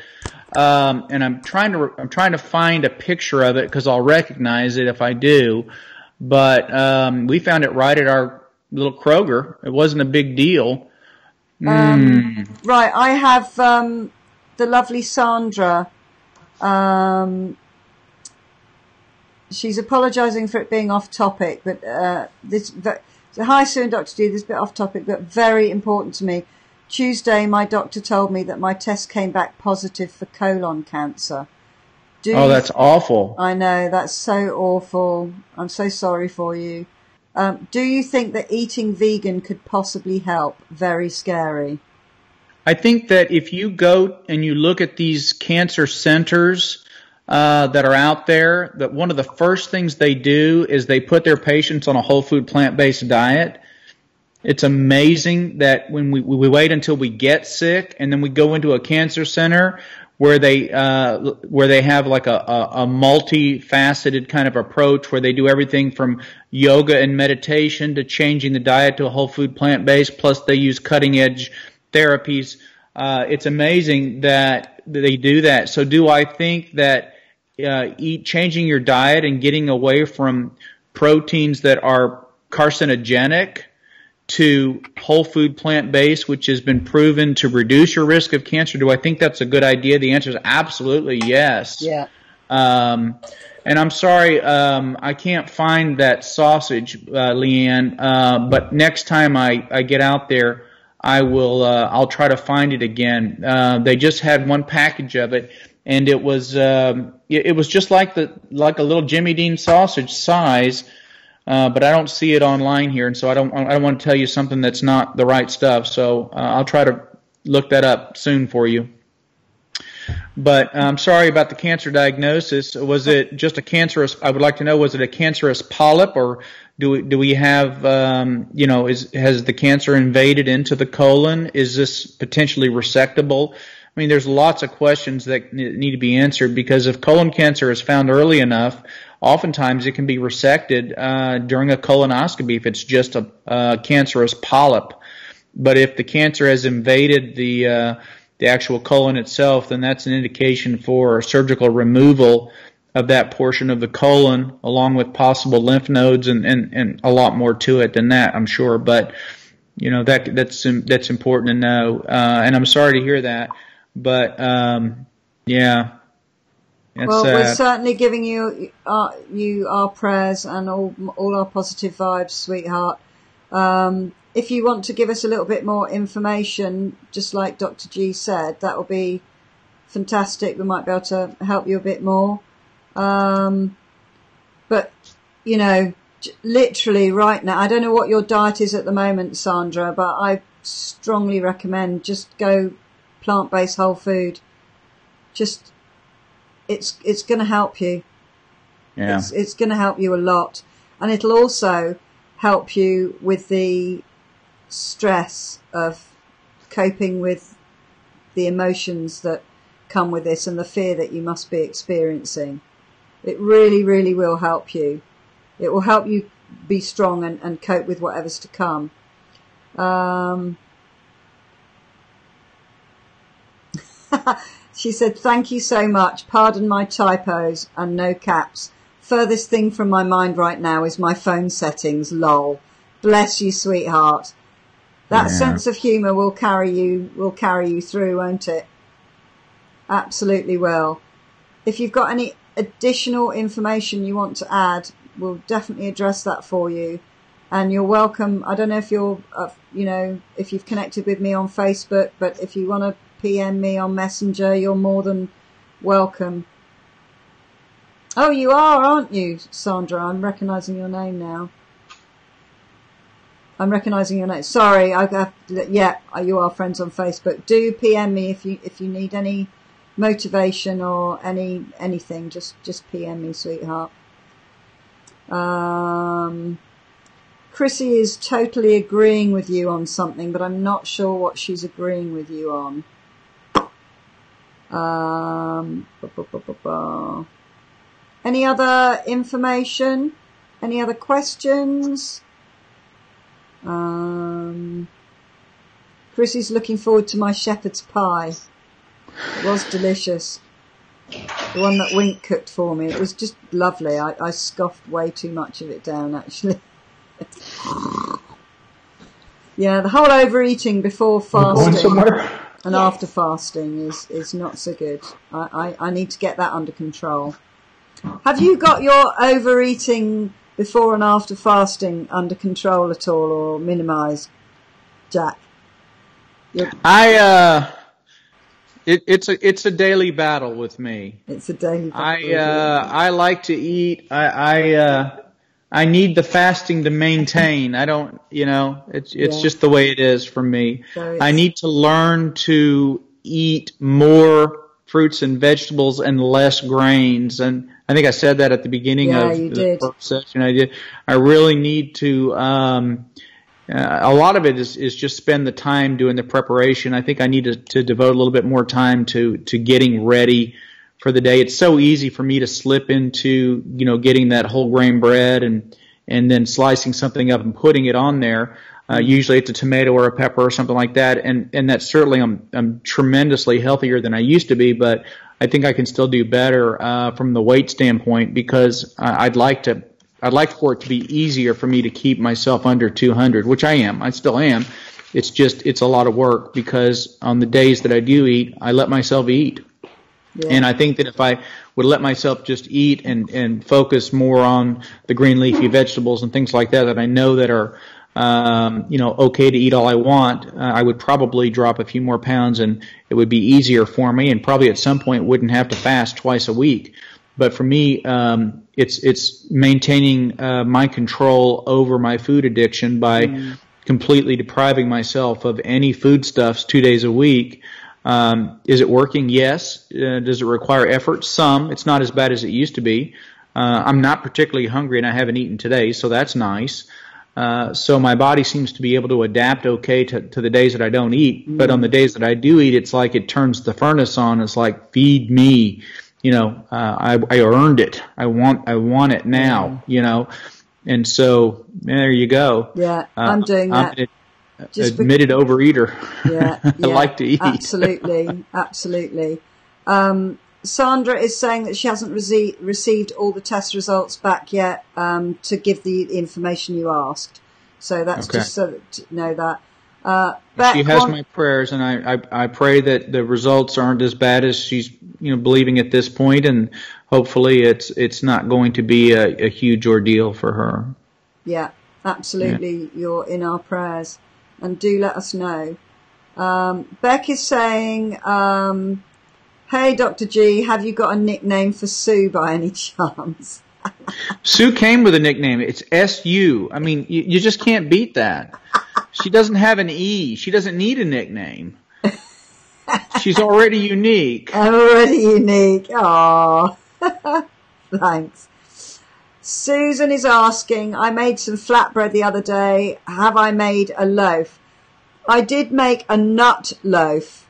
And I'm trying to find a picture of it because I'll recognize it if I do. But we found it right at our little Kroger. It wasn't a big deal. Right, I have the lovely Sandra. She's apologising for it being off topic, but so hi Sue and Dr. D, this is a bit off topic, but very important to me. Tuesday, my doctor told me that my test came back positive for colon cancer. That's awful. I know, that's so awful. I'm so sorry for you. Do you think that eating vegan could possibly help? Very scary. I think that if you go and you look at these cancer centers that are out there, that one of the first things they do is they put their patients on a whole food plant-based diet. It's amazing that when we wait until we get sick and then we go into a cancer center where they have like a multifaceted kind of approach where they do everything from yoga and meditation to changing the diet to a whole food plant-based, plus they use cutting edge therapies. It's amazing that they do that. So do I think that changing your diet and getting away from proteins that are carcinogenic to whole food plant-based, which has been proven to reduce your risk of cancer, do I think that's a good idea? The answer is absolutely yes. Yeah. And I'm sorry, I can't find that sausage, Leanne, but next time I get out there, I'll try to find it again. They just had one package of it, and it was just like a little Jimmy Dean sausage size, but I don't see it online here, and so I don't want to tell you something that's not the right stuff. So I'll try to look that up soon for you. But I'm sorry about the cancer diagnosis. Was it just a cancerous? I would like to know, was it a cancerous polyp, or do we have has the cancer invaded into the colon? Is this potentially resectable? I mean, there's lots of questions that need to be answered, because if colon cancer is found early enough, oftentimes it can be resected during a colonoscopy if it's just a cancerous polyp. But if the cancer has invaded the actual colon itself, then that's an indication for surgical removal of that portion of the colon, along with possible lymph nodes and a lot more to it than that, I'm sure. But that's important to know, and I'm sorry to hear that. But yeah. Well, we're certainly giving you our prayers and all our positive vibes, sweetheart. If you want to give us a little bit more information, just like Dr. G said, that will be fantastic. We might be able to help you a bit more. But, literally right now, I don't know what your diet is at the moment, Sandra, but I strongly recommend just go plant-based whole food. Just, it's going to help you. Yeah. It's going to help you a lot. And it'll also help you with the stress of coping with the emotions that come with this and the fear that you must be experiencing. It really, really will help you. It will help you be strong and cope with whatever's to come. She said, thank you so much. Pardon my typos and no caps. Furthest thing from my mind right now is my phone settings. Lol. Bless you, sweetheart. That sense of humour will carry you through, won't it? Absolutely will. If you've got any additional information you want to add, we'll definitely address that for you. And you're welcome. I don't know if you're, if you've connected with me on Facebook, but if you want to PM me on Messenger, you're more than welcome. Oh, you are, aren't you, Sandra? I'm recognising your name now. I'm recognising your name. Sorry, you are friends on Facebook. Do PM me if you need any motivation or anything. Just PM me, sweetheart. Chrissy is totally agreeing with you on something, but I'm not sure what she's agreeing with you on. Any other information? Any other questions? Chrissy's looking forward to my shepherd's pie. It was delicious. The one that Wink cooked for me. It was just lovely. I scoffed way too much of it down, actually. Yeah, the whole overeating before fasting and after fasting is not so good. I need to get that under control. Have you got your overeating before and after fasting under control at all, or minimised, Jack? It's a daily battle with me. It's a daily battle. I like to eat. I need the fasting to maintain. I don't, it's just the way it is for me. So I need to learn to eat more fruits and vegetables and less grains. And I think I said that at the beginning of the first session I did. I really need to, a lot of it is just spend the time doing the preparation. I think I need to devote a little bit more time to getting ready for the day. It's so easy for me to slip into, getting that whole grain bread and then slicing something up and putting it on there. Usually it's a tomato or a pepper or something like that. And that's certainly, I'm tremendously healthier than I used to be, but I think I can still do better, from the weight standpoint, because I'd like for it to be easier for me to keep myself under 200, which I am. I still am. It's a lot of work, because on the days that I do eat, I let myself eat. Yeah. And I think that if I would let myself just eat and focus more on the green leafy vegetables and things like that I know that are, okay to eat all I want, I would probably drop a few more pounds, and it would be easier for me, and probably at some point wouldn't have to fast twice a week. But for me, it's maintaining my control over my food addiction by completely depriving myself of any foodstuffs 2 days a week. Is it working? Yes. Does it require effort? Some. It's not as bad as it used to be. I'm not particularly hungry, and I haven't eaten today, so that's nice. So my body seems to be able to adapt okay to the days that I don't eat. But on the days that I do eat, it's like it turns the furnace on. It's like, feed me. I earned it. I want it now, And so there you go. Yeah, I'm doing that. Admitted overeater. Yeah, I like to eat. Absolutely. Sandra is saying that she hasn't received all the test results back yet, to give the information you asked. So that's just so that you know that. She has my prayers, and I pray that the results aren't as bad as she's believing at this point, and hopefully it's not going to be a huge ordeal for her. Yeah, absolutely. Yeah. You're in our prayers, and do let us know. Beck is saying, hey, Dr. G, have you got a nickname for Sue by any chance? Sue came with a nickname. It's S-U. I mean, you just can't beat that. She doesn't have an E. She doesn't need a nickname. She's already unique. I'm already unique. Aww. Thanks. Susan is asking, I made some flatbread the other day. Have I made a loaf? I did make a nut loaf,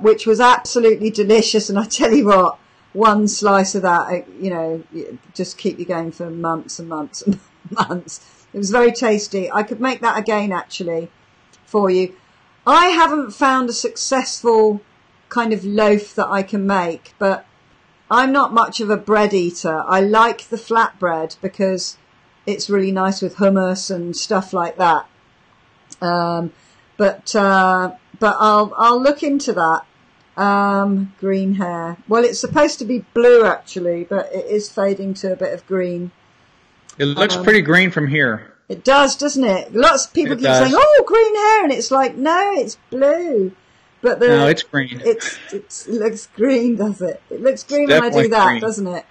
which was absolutely delicious. And I tell you what, one slice of that, you know, just keep you going for months and months and months. It was very tasty. I could make that again, actually, for you. I haven't found a successful kind of loaf that I can make, but I'm not much of a bread eater. I like the flatbread because it's really nice with hummus and stuff like that. But I'll look into that. Green hair. Well, it's supposed to be blue actually, but it is fading to a bit of green. It looks pretty green from here. It does, doesn't it? Lots of people keep saying, "Oh, green hair," and it's like, no, it's blue. But no, it's green. It looks green, does it? It looks green when I do that, green. Doesn't it?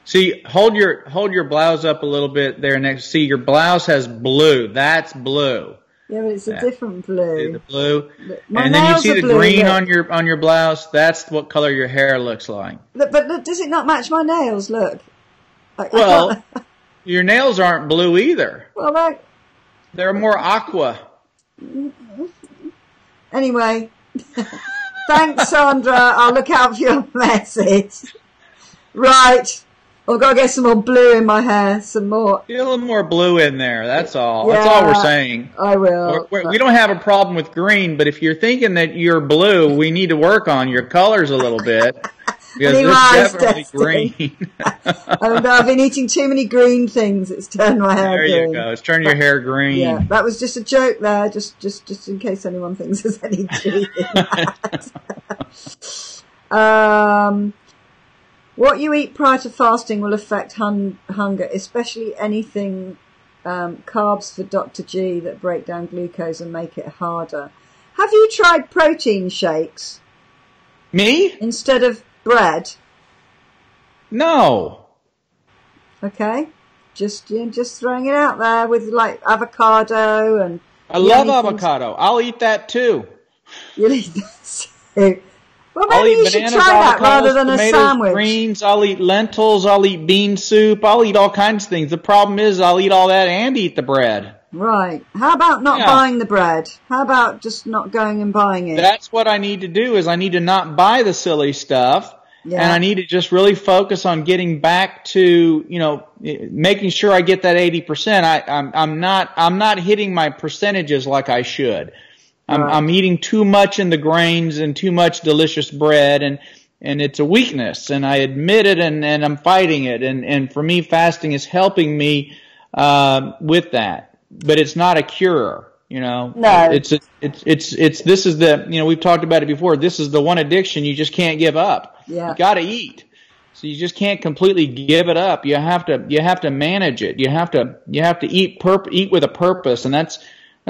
See, hold your blouse up a little bit there next. See, your blouse has blue. That's blue. Yeah, but it's a different blue. See the blue, and then you see the blue, green on your blouse. That's what color your hair looks like. But look, does it not match my nails? Look. Well, your nails aren't blue either. Well, they're more aqua. Anyway, thanks, Sandra. I'll look out for your message. Right. I've got to get some more blue in my hair, some more. Get a little more blue in there, that's all. Yeah, that's all we're saying. I will. We don't have a problem with green, but if you're thinking that you're blue, we need to work on your colors a little bit. Because it's definitely green. I've been eating too many green things. It's turned my hair green. There you go. It's turned your hair green. Yeah, that was just a joke there, just in case anyone thinks there's any truth in that. What you eat prior to fasting will affect hunger, especially anything carbs for Dr. G that break down glucose and make it harder. Have you tried protein shakes? Me? Instead of bread? No. Okay. Just throwing it out there with like avocado and. I love avocado. I'll eat that too. You'll eat that too. Well, maybe you should try that rather than a sandwich. Greens. I'll eat lentils. I'll eat bean soup. I'll eat all kinds of things. The problem is I'll eat all that and eat the bread. Right. How about not buying the bread? How about just not going and buying it? That's what I need to do is I need to not buy the silly stuff. Yeah. And I need to just really focus on getting back to, you know, making sure I get that 80%. I'm not hitting my percentages like I should. I'm eating too much in the grains and too much delicious bread, and it's a weakness, and I admit it, and I'm fighting it, and for me, fasting is helping me with that, but it's not a cure, you know. No, it's this is the, you know, we've talked about it before. This is the one addiction you just can't give up. Yeah, you got to eat, so you just can't completely give it up. You have to manage it. You have to eat with a purpose, and that's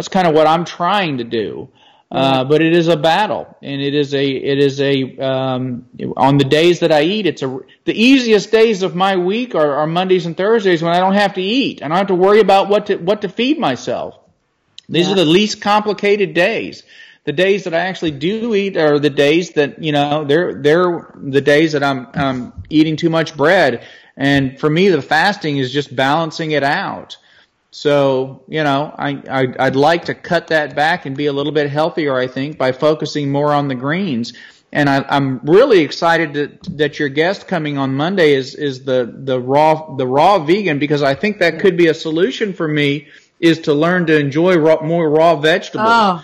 kind of what I'm trying to do. But it is a battle, and it is on the days that I eat, the easiest days of my week are Mondays and Thursdays when I don't have to eat. I don't have to worry about what to feed myself. These are the least complicated days. The days that I actually do eat are the days that, you know, they're the days that I'm eating too much bread. And for me, the fasting is just balancing it out. So, you know, I'd like to cut that back and be a little bit healthier, I think, by focusing more on the greens. And I'm really excited that your guest coming on Monday is the raw vegan, because I think that could be a solution for me, is to learn to enjoy more raw vegetables. Oh,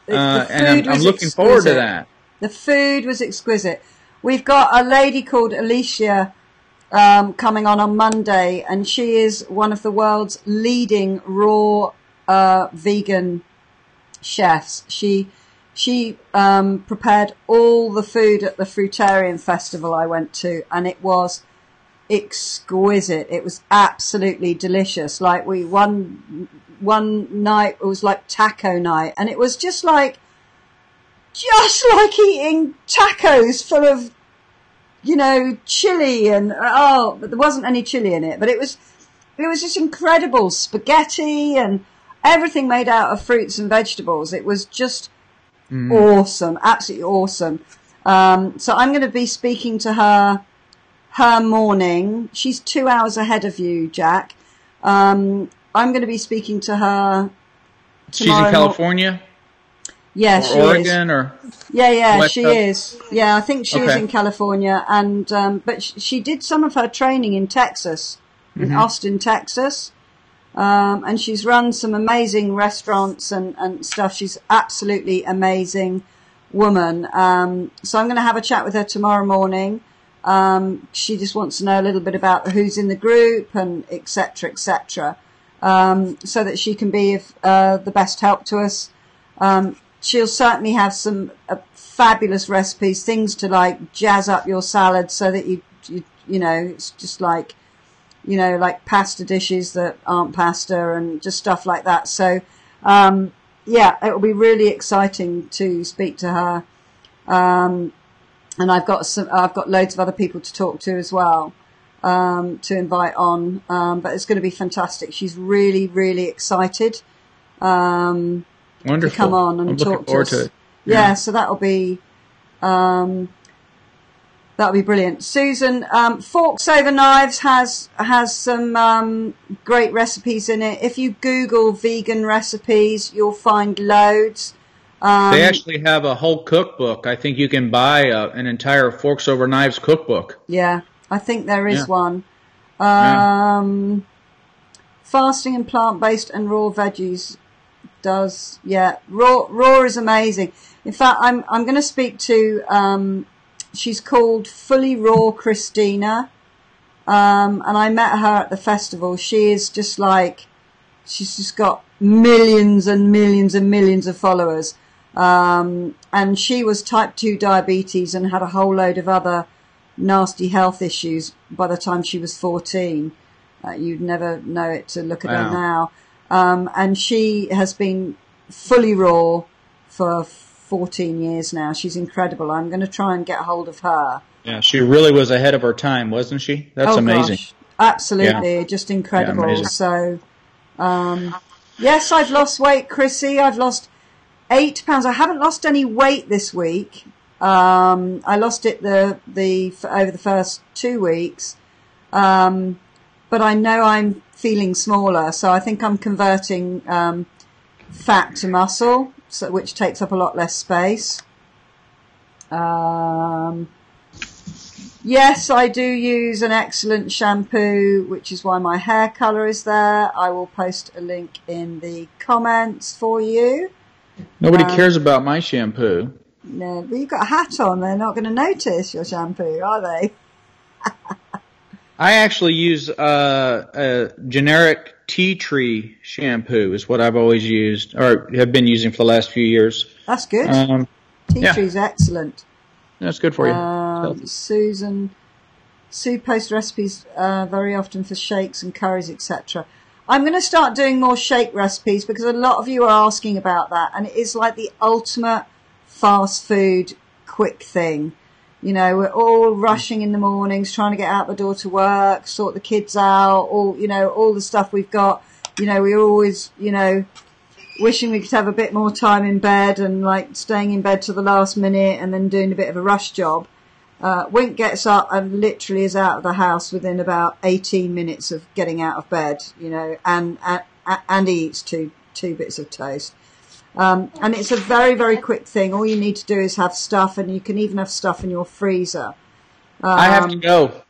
and I'm looking forward to that. The food was exquisite. We've got a lady called Alicia coming on Monday, and she is one of the world's leading raw vegan chefs. She prepared all the food at the Fruitarian Festival I went to, and it was exquisite. It was absolutely delicious. Like one night it was like taco night, and it was just like eating tacos full of, you know, chili, and but there wasn't any chili in it, but it was just incredible. Spaghetti and everything made out of fruits and vegetables. It was just awesome, absolutely awesome. So I'm going to be speaking to her morning. She's 2 hours ahead of you, Jack. I'm going to be speaking to her tomorrow. She's in California? Yeah, or she Oregon is. or Yeah, West she Coast? is. Yeah, I think she is Okay. in California, and but she did some of her training in Texas, in Austin, Texas, and she's run some amazing restaurants and stuff. She's absolutely amazing woman. So I'm going to have a chat with her tomorrow morning. She just wants to know a little bit about who's in the group and et cetera, so that she can be of the best help to us. She'll certainly have some fabulous recipes, things to like jazz up your salad so that you know, it's just like, you know, like pasta dishes that aren't pasta and just stuff like that. So, yeah, it will be really exciting to speak to her. And I've got loads of other people to talk to as well, to invite on. But it's going to be fantastic. She's really, really excited. Wonderful. To come on and talk to us. To it. Yeah, so that'll be brilliant. Susan, Forks Over Knives has some great recipes in it. If you Google vegan recipes, you'll find loads. They actually have a whole cookbook. I think you can buy an entire Forks Over Knives cookbook. Yeah, I think there is one. Fasting and plant-based and raw veggies does. Yeah, raw is amazing. In fact, I'm going to speak to she's called Fully Raw Christina, and I met her at the festival. She is just like, she's just got millions and millions and millions of followers, and she was type 2 diabetes and had a whole load of other nasty health issues by the time she was 14. You'd never know it to look at her now. And she has been fully raw for 14 years now. She's incredible. I'm going to try and get hold of her. Yeah, she really was ahead of her time, wasn't she? That's amazing. Gosh, absolutely. Yeah. Just incredible. Yeah, so, yes, I've lost weight, Chrissy. I've lost 8 pounds. I haven't lost any weight this week. I lost it over the first 2 weeks. But I know I'm feeling smaller, so I think I'm converting fat to muscle, which takes up a lot less space. Yes, I do use an excellent shampoo, which is why my hair colour is there. I will post a link in the comments for you. Nobody cares about my shampoo. No, but you've got a hat on. They're not going to notice your shampoo, are they? I actually use a generic tea tree shampoo is what I've always used, or have been using for the last few years. That's good. Tea tree's excellent. That's good for you. Sue posts recipes very often for shakes and curries, etc. I'm going to start doing more shake recipes because a lot of you are asking about that, and it is like the ultimate fast food quick thing. You know, we're all rushing in the mornings, trying to get out the door to work, sort the kids out, all the stuff we've got. You know, we're always, wishing we could have a bit more time in bed and like staying in bed to the last minute and then doing a bit of a rush job. Wink gets up and literally is out of the house within about 18 minutes of getting out of bed, and he eats two bits of toast. And it's a very, very quick thing. All you need to do is have stuff, and you can even have stuff in your freezer. I have to go.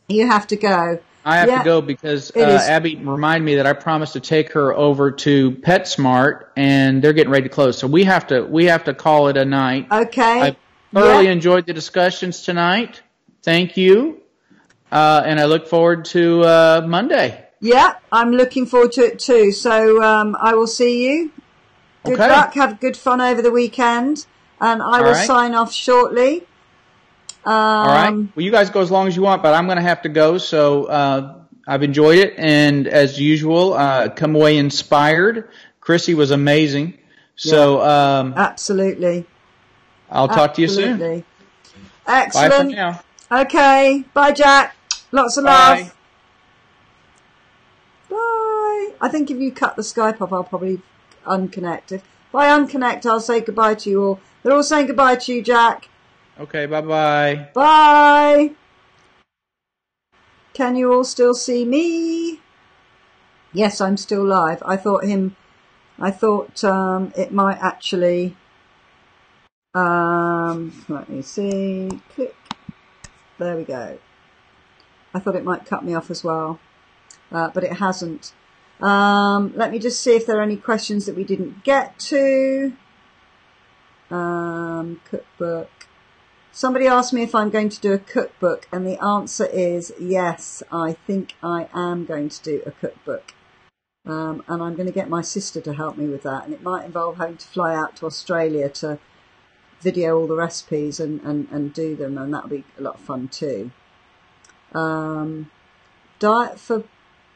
You have to go. I have to go because Abby reminded me that I promised to take her over to PetSmart, and they're getting ready to close. So we have to call it a night. Okay. I thoroughly enjoyed the discussions tonight. Thank you. And I look forward to Monday. Yeah, I'm looking forward to it too. So I will see you. Good luck. Have good fun over the weekend. And I will sign off shortly. All right. Well, you guys go as long as you want, but I'm going to have to go. So I've enjoyed it. And as usual, come away inspired. Chrissy was amazing. So absolutely. I'll talk to you soon. Excellent. Bye for now. Okay. Bye, Jack. Lots of love. Bye. I think if you cut the Skype off, I'll probably unconnect. If I unconnect, I'll say goodbye to you all. They're all saying goodbye to you, Jack. Okay, bye-bye. Bye. Can you all still see me? Yes, I'm still live. I thought it might actually Let me see. Click. There we go. I thought it might cut me off as well, but it hasn't. Let me just see if there are any questions that we didn't get to. Cookbook. Somebody asked me if I'm going to do a cookbook, and the answer is yes, I think I am going to do a cookbook. And I'm going to get my sister to help me with that, and it might involve having to fly out to Australia to video all the recipes and do them, and that'll be a lot of fun too. Diet for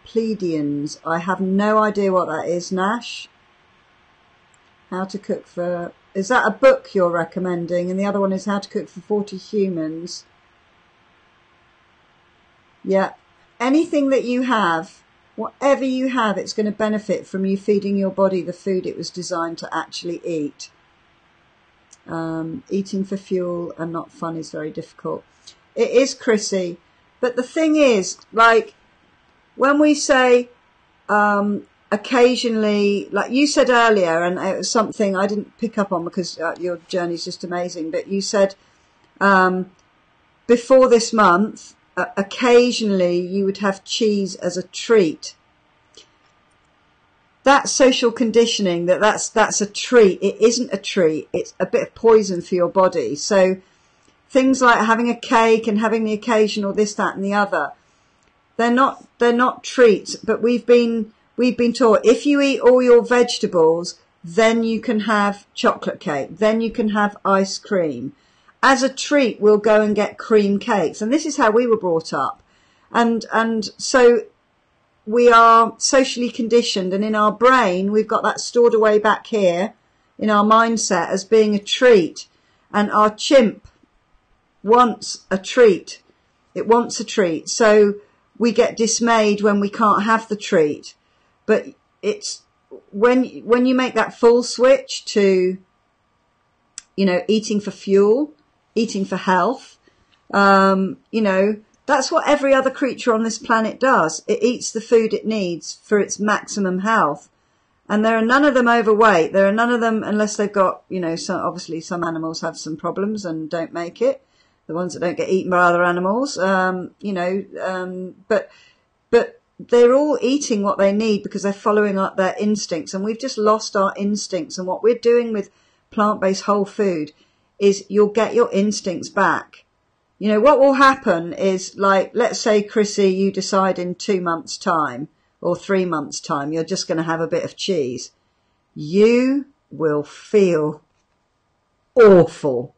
plebeians. I have no idea what that is, Nash. How to cook for... Is that a book you're recommending? And the other one is How to Cook for 40 Humans. Yeah. Anything that you have, whatever you have, it's going to benefit from you feeding your body the food it was designed to actually eat. Eating for fuel and not fun is very difficult. It is, Chrissy. But the thing is, like, when we say occasionally, like you said earlier, and it was something I didn't pick up on because your journey's just amazing, but you said before this month, occasionally you would have cheese as a treat. That's social conditioning, that's a treat. It isn't a treat. It's a bit of poison for your body. So things like having a cake and having the occasional this, that and the other, they're not treats, but we've been taught if you eat all your vegetables, then you can have chocolate cake, then you can have ice cream. As a treat, we'll go and get cream cakes. And this is how we were brought up. And so we are socially conditioned, and in our brain, we've got that stored away back here in our mindset as being a treat. And our chimp wants a treat. It wants a treat. So we get dismayed when we can't have the treat. But it's when you make that full switch to, eating for fuel, eating for health, that's what every other creature on this planet does. It eats the food it needs for its maximum health. And there are none of them overweight. There are none of them, unless they've got, obviously some animals have some problems and don't make it. The ones that don't get eaten by other animals, but they're all eating what they need because they're following up their instincts, and we've just lost our instincts. And what we're doing with plant-based whole food is you'll get your instincts back. What will happen is, like, let's say, Chrissy, you decide in 2 months' time or 3 months' time you're just going to have a bit of cheese. You will feel awful.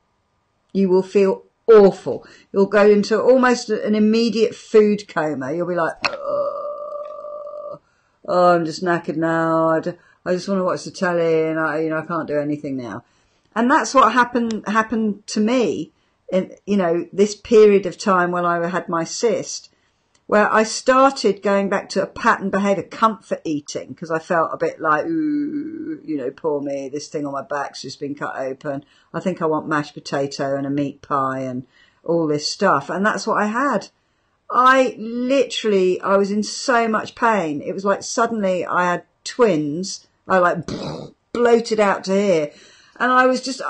You will feel awful. You'll go into almost an immediate food coma. You'll be like, oh, I'm just knackered now. I just want to watch the telly, and I can't do anything now. And that's what happened to me in, this period of time when I had my cyst, where I started going back to a pattern behavior, comfort eating, because I felt a bit like, ooh, poor me, this thing on my back's just been cut open. I think I want mashed potato and a meat pie and all this stuff. And that's what I had. I was in so much pain. It was like suddenly I had twins. I like bloated out to here. And I was just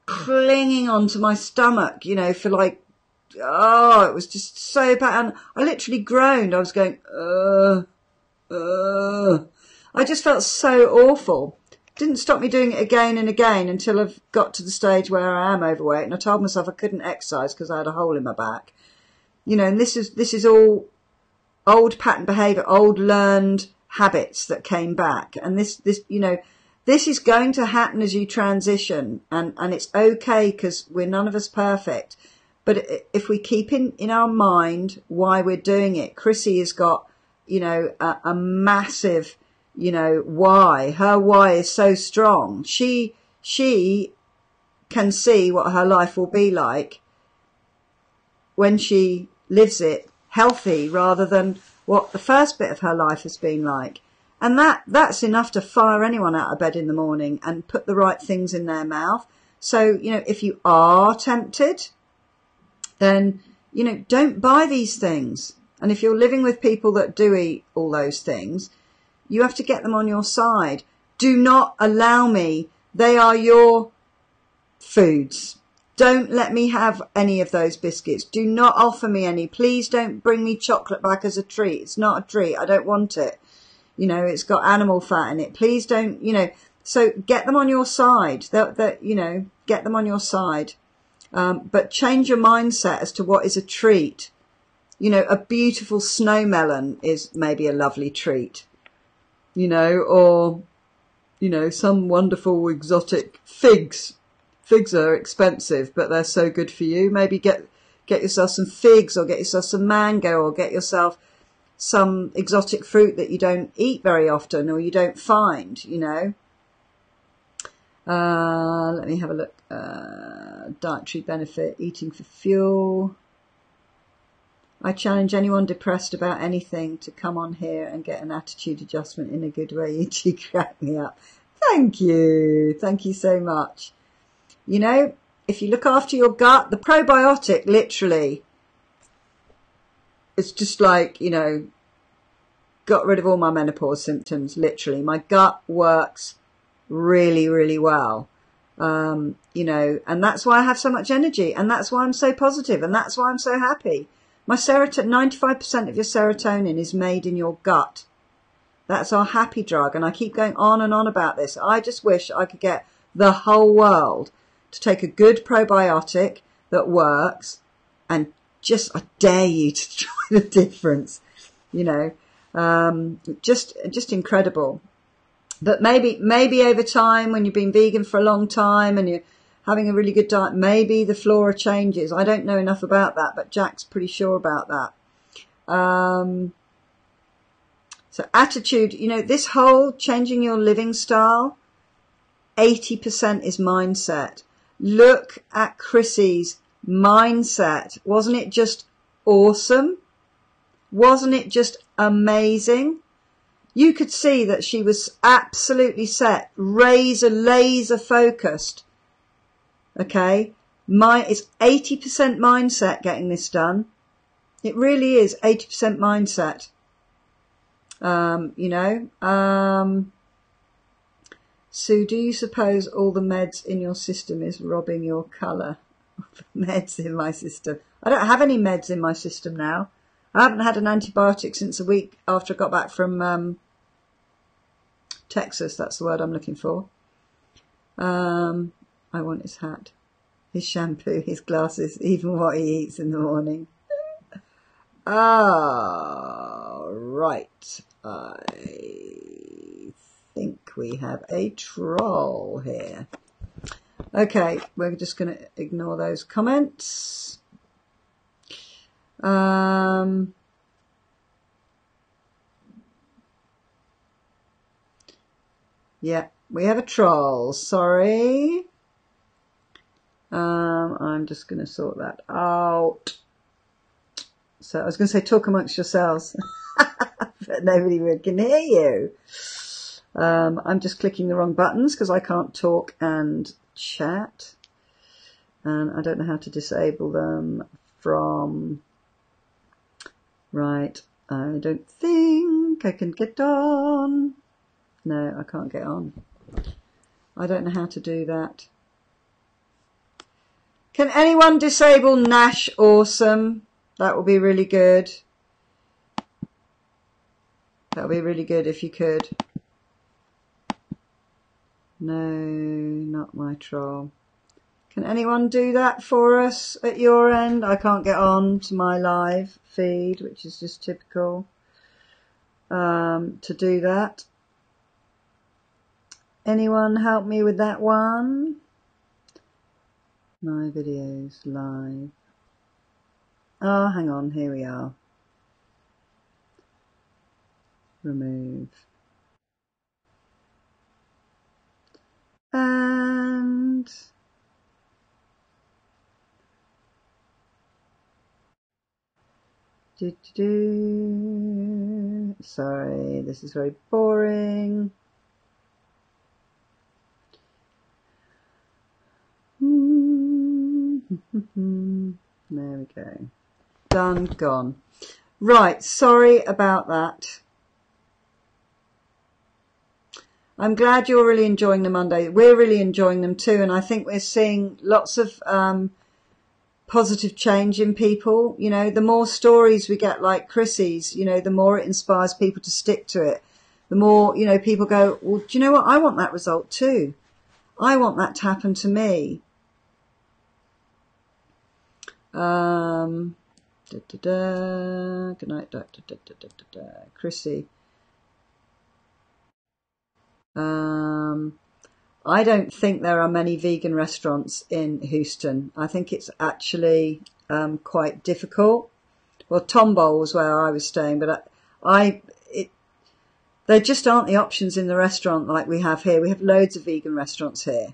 clinging onto my stomach, for like, it was just so bad. And I literally groaned. I was going, I just felt so awful. Didn't stop me doing it again and again until I've got to the stage where I am overweight. And I told myself I couldn't exercise because I had a hole in my back. And this is all old pattern behavior, old learned habits that came back. And this is going to happen as you transition, and it's okay because we're none of us perfect. But if we keep in our mind why we're doing it, Chrissy has got, a massive, why. Her why is so strong. She can see what her life will be like when she lives it healthy rather than what the first bit of her life has been like. And that's enough to fire anyone out of bed in the morning and put the right things in their mouth. So, if you are tempted, then, don't buy these things. And if you're living with people that do eat all those things, you have to get them on your side. Do not allow me. They are your foods. Don't let me have any of those biscuits. Do not offer me any. Please don't bring me chocolate back as a treat. It's not a treat. I don't want it. You know, it's got animal fat in it. Please don't, you know, so get them on your side. You know, get them on your side. But change your mindset as to what is a treat. You know, a beautiful snow melon is maybe a lovely treat. You know, or, you know, some wonderful exotic figs. Figs are expensive, but they're so good for you. Maybe get yourself some figs, or get yourself some mango, or get yourself some exotic fruit that you don't eat very often, or you don't find, you know. Let me have a look. Dietary benefit, eating for fuel. I challenge anyone depressed about anything to come on here and get an attitude adjustment in a good way. You two crack me up. Thank you. Thank you so much. You know, if you look after your gut, the probiotic literally, it's just like, you know, got rid of all my menopause symptoms, literally. My gut works really, really well. You know, and that's why I have so much energy, and that's why I'm so positive, and that's why I'm so happy. My 95% of your serotonin is made in your gut. That's our happy drug, and I keep going on and on about this. I just wish I could get the whole world to take a good probiotic that works, and just, I dare you to try the difference, you know, just incredible. But maybe over time, when you've been vegan for a long time and you're having a really good diet, maybe the flora changes. I don't know enough about that, but Jack's pretty sure about that. So attitude, you know, this whole changing your living style, 80% is mindset. Look at Chrissy's mindset. Wasn't it just awesome? Wasn't it just amazing? You could see that she was absolutely set, laser focused. Okay. It's 80% mindset getting this done. It really is 80% mindset. You know, Sue, do you suppose all the meds in your system is robbing your colour? Meds in my system. I don't have any meds in my system now. I haven't had an antibiotic since a week after I got back from Texas. That's the word I'm looking for. I want his hat, his shampoo, his glasses, even what he eats in the morning. Right. I think we have a troll here. Okay, we're just going to ignore those comments. Yeah, we have a troll. Sorry. I'm just going to sort that out. So I was going to say talk amongst yourselves, but nobody can hear you. I'm just clicking the wrong buttons because I can't talk and chat. And I don't know how to disable them from... Right, I don't think I can get on. No, I can't get on. I don't know how to do that. Can anyone disable Nash Awesome? That would be really good. That would be really good if you could. No, not my troll. Can anyone do that for us at your end? I can't get on to my live feed, which is just typical, to do that. Anyone help me with that one? My videos live. Oh, hang on, here we are. Remove. And sorry, this is very boring. There we go. Done, gone. Right, sorry about that. I'm glad you're really enjoying the Monday. We're really enjoying them too, and I think we're seeing lots of positive change in people. You know, the more stories we get like Chrissy's, you know, the more it inspires people to stick to it. The more, you know, people go, well, do you know what? I want that result too. I want that to happen to me. Good night, Doctor. Chrissy. I don't think there are many vegan restaurants in Houston. I think it's actually quite difficult. Well, Tomball was where I was staying, but there just aren't the options in the restaurant like we have here. We have loads of vegan restaurants here.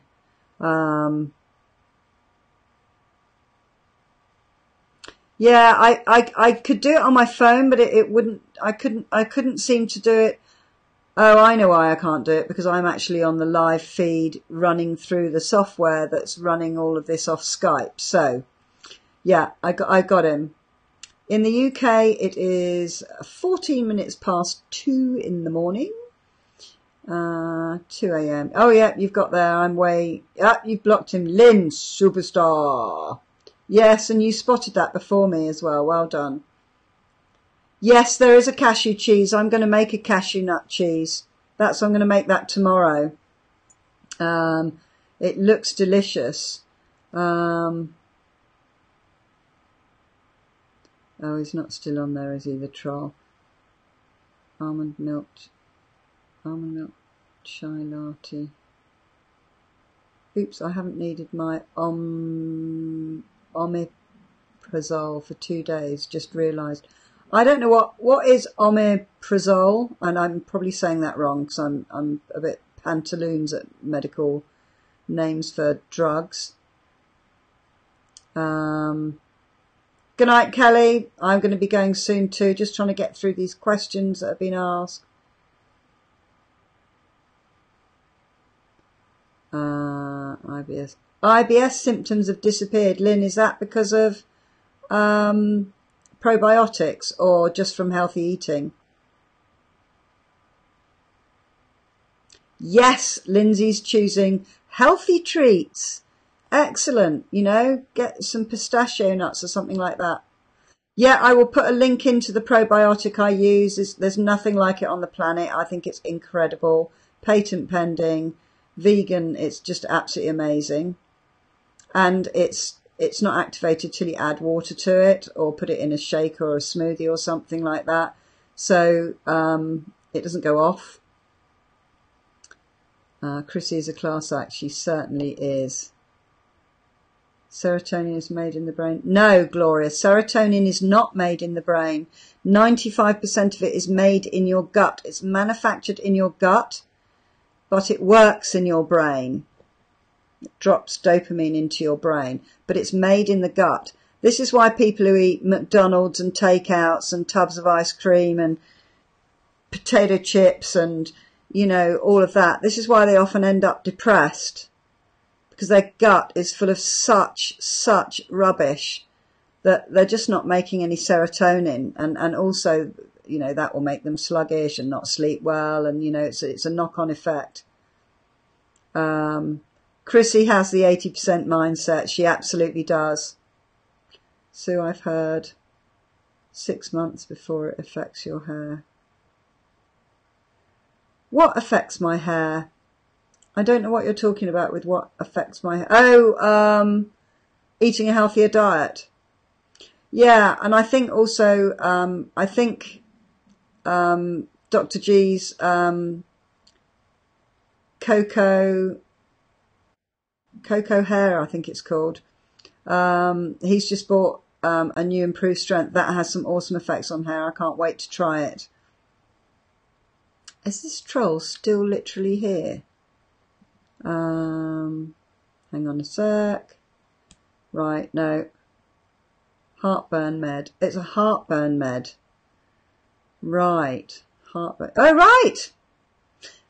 Yeah, I could do it on my phone, but it wouldn't. I couldn't seem to do it. Oh, I know why I can't do it, because I'm actually on the live feed running through the software that's running all of this off Skype. So, yeah, I got him. In the UK, it is 14 minutes past 2 in the morning. 2 a.m. Oh, yeah, you've got there. I'm way... you've blocked him. Lynn, superstar. Yes, and you spotted that before me as well. Well done. Yes, there is a cashew cheese. I'm going to make a cashew nut cheese. I'm going to make that tomorrow. It looks delicious. Oh, he's not still on there, is he, the troll? Almond milk chai latte. Oops, I haven't needed my omeprazole for 2 days. Just realised. I don't know what is omeprazole, and I'm probably saying that wrong because I'm a bit pantaloons at medical names for drugs. Good night, Kelly. I'm going to be going soon too, just trying to get through these questions that have been asked. IBS symptoms have disappeared. Lynn, is that because of probiotics or just from healthy eating? Yes, Lindsay's choosing healthy treats. Excellent. You know, get some pistachio nuts or something like that. Yeah, I will put a link into the probiotic I use. There's nothing like it on the planet. I think it's incredible. Patent pending. Vegan. It's just absolutely amazing. And it's not activated till you add water to it or put it in a shake or a smoothie or something like that. So it doesn't go off. Chrissy is a class act. She certainly is. Serotonin is made in the brain. No, Gloria, serotonin is not made in the brain. 95% of it is made in your gut. It's manufactured in your gut, but it works in your brain. It drops dopamine into your brain, but it's made in the gut. This is why people who eat McDonald's and takeouts and tubs of ice cream and potato chips and, you know, all of that, this is why they often end up depressed, because their gut is full of such rubbish that they're just not making any serotonin. And also, you know, that will make them sluggish and not sleep well. And, you know, it's a knock-on effect. Chrissy has the 80% mindset. She absolutely does. Sue, I've heard 6 months before it affects your hair. What affects my hair? I don't know what you're talking about with what affects my hair. Oh, eating a healthier diet. Yeah, and I think also, Dr. G's cocoa hair, I think it's called. He's just bought a new improved strength that has some awesome effects on hair. I can't wait to try it. Is this troll still literally here? Hang on a sec. Right, no. Heartburn med. It's a heartburn med. Right. Heartburn. Oh, right!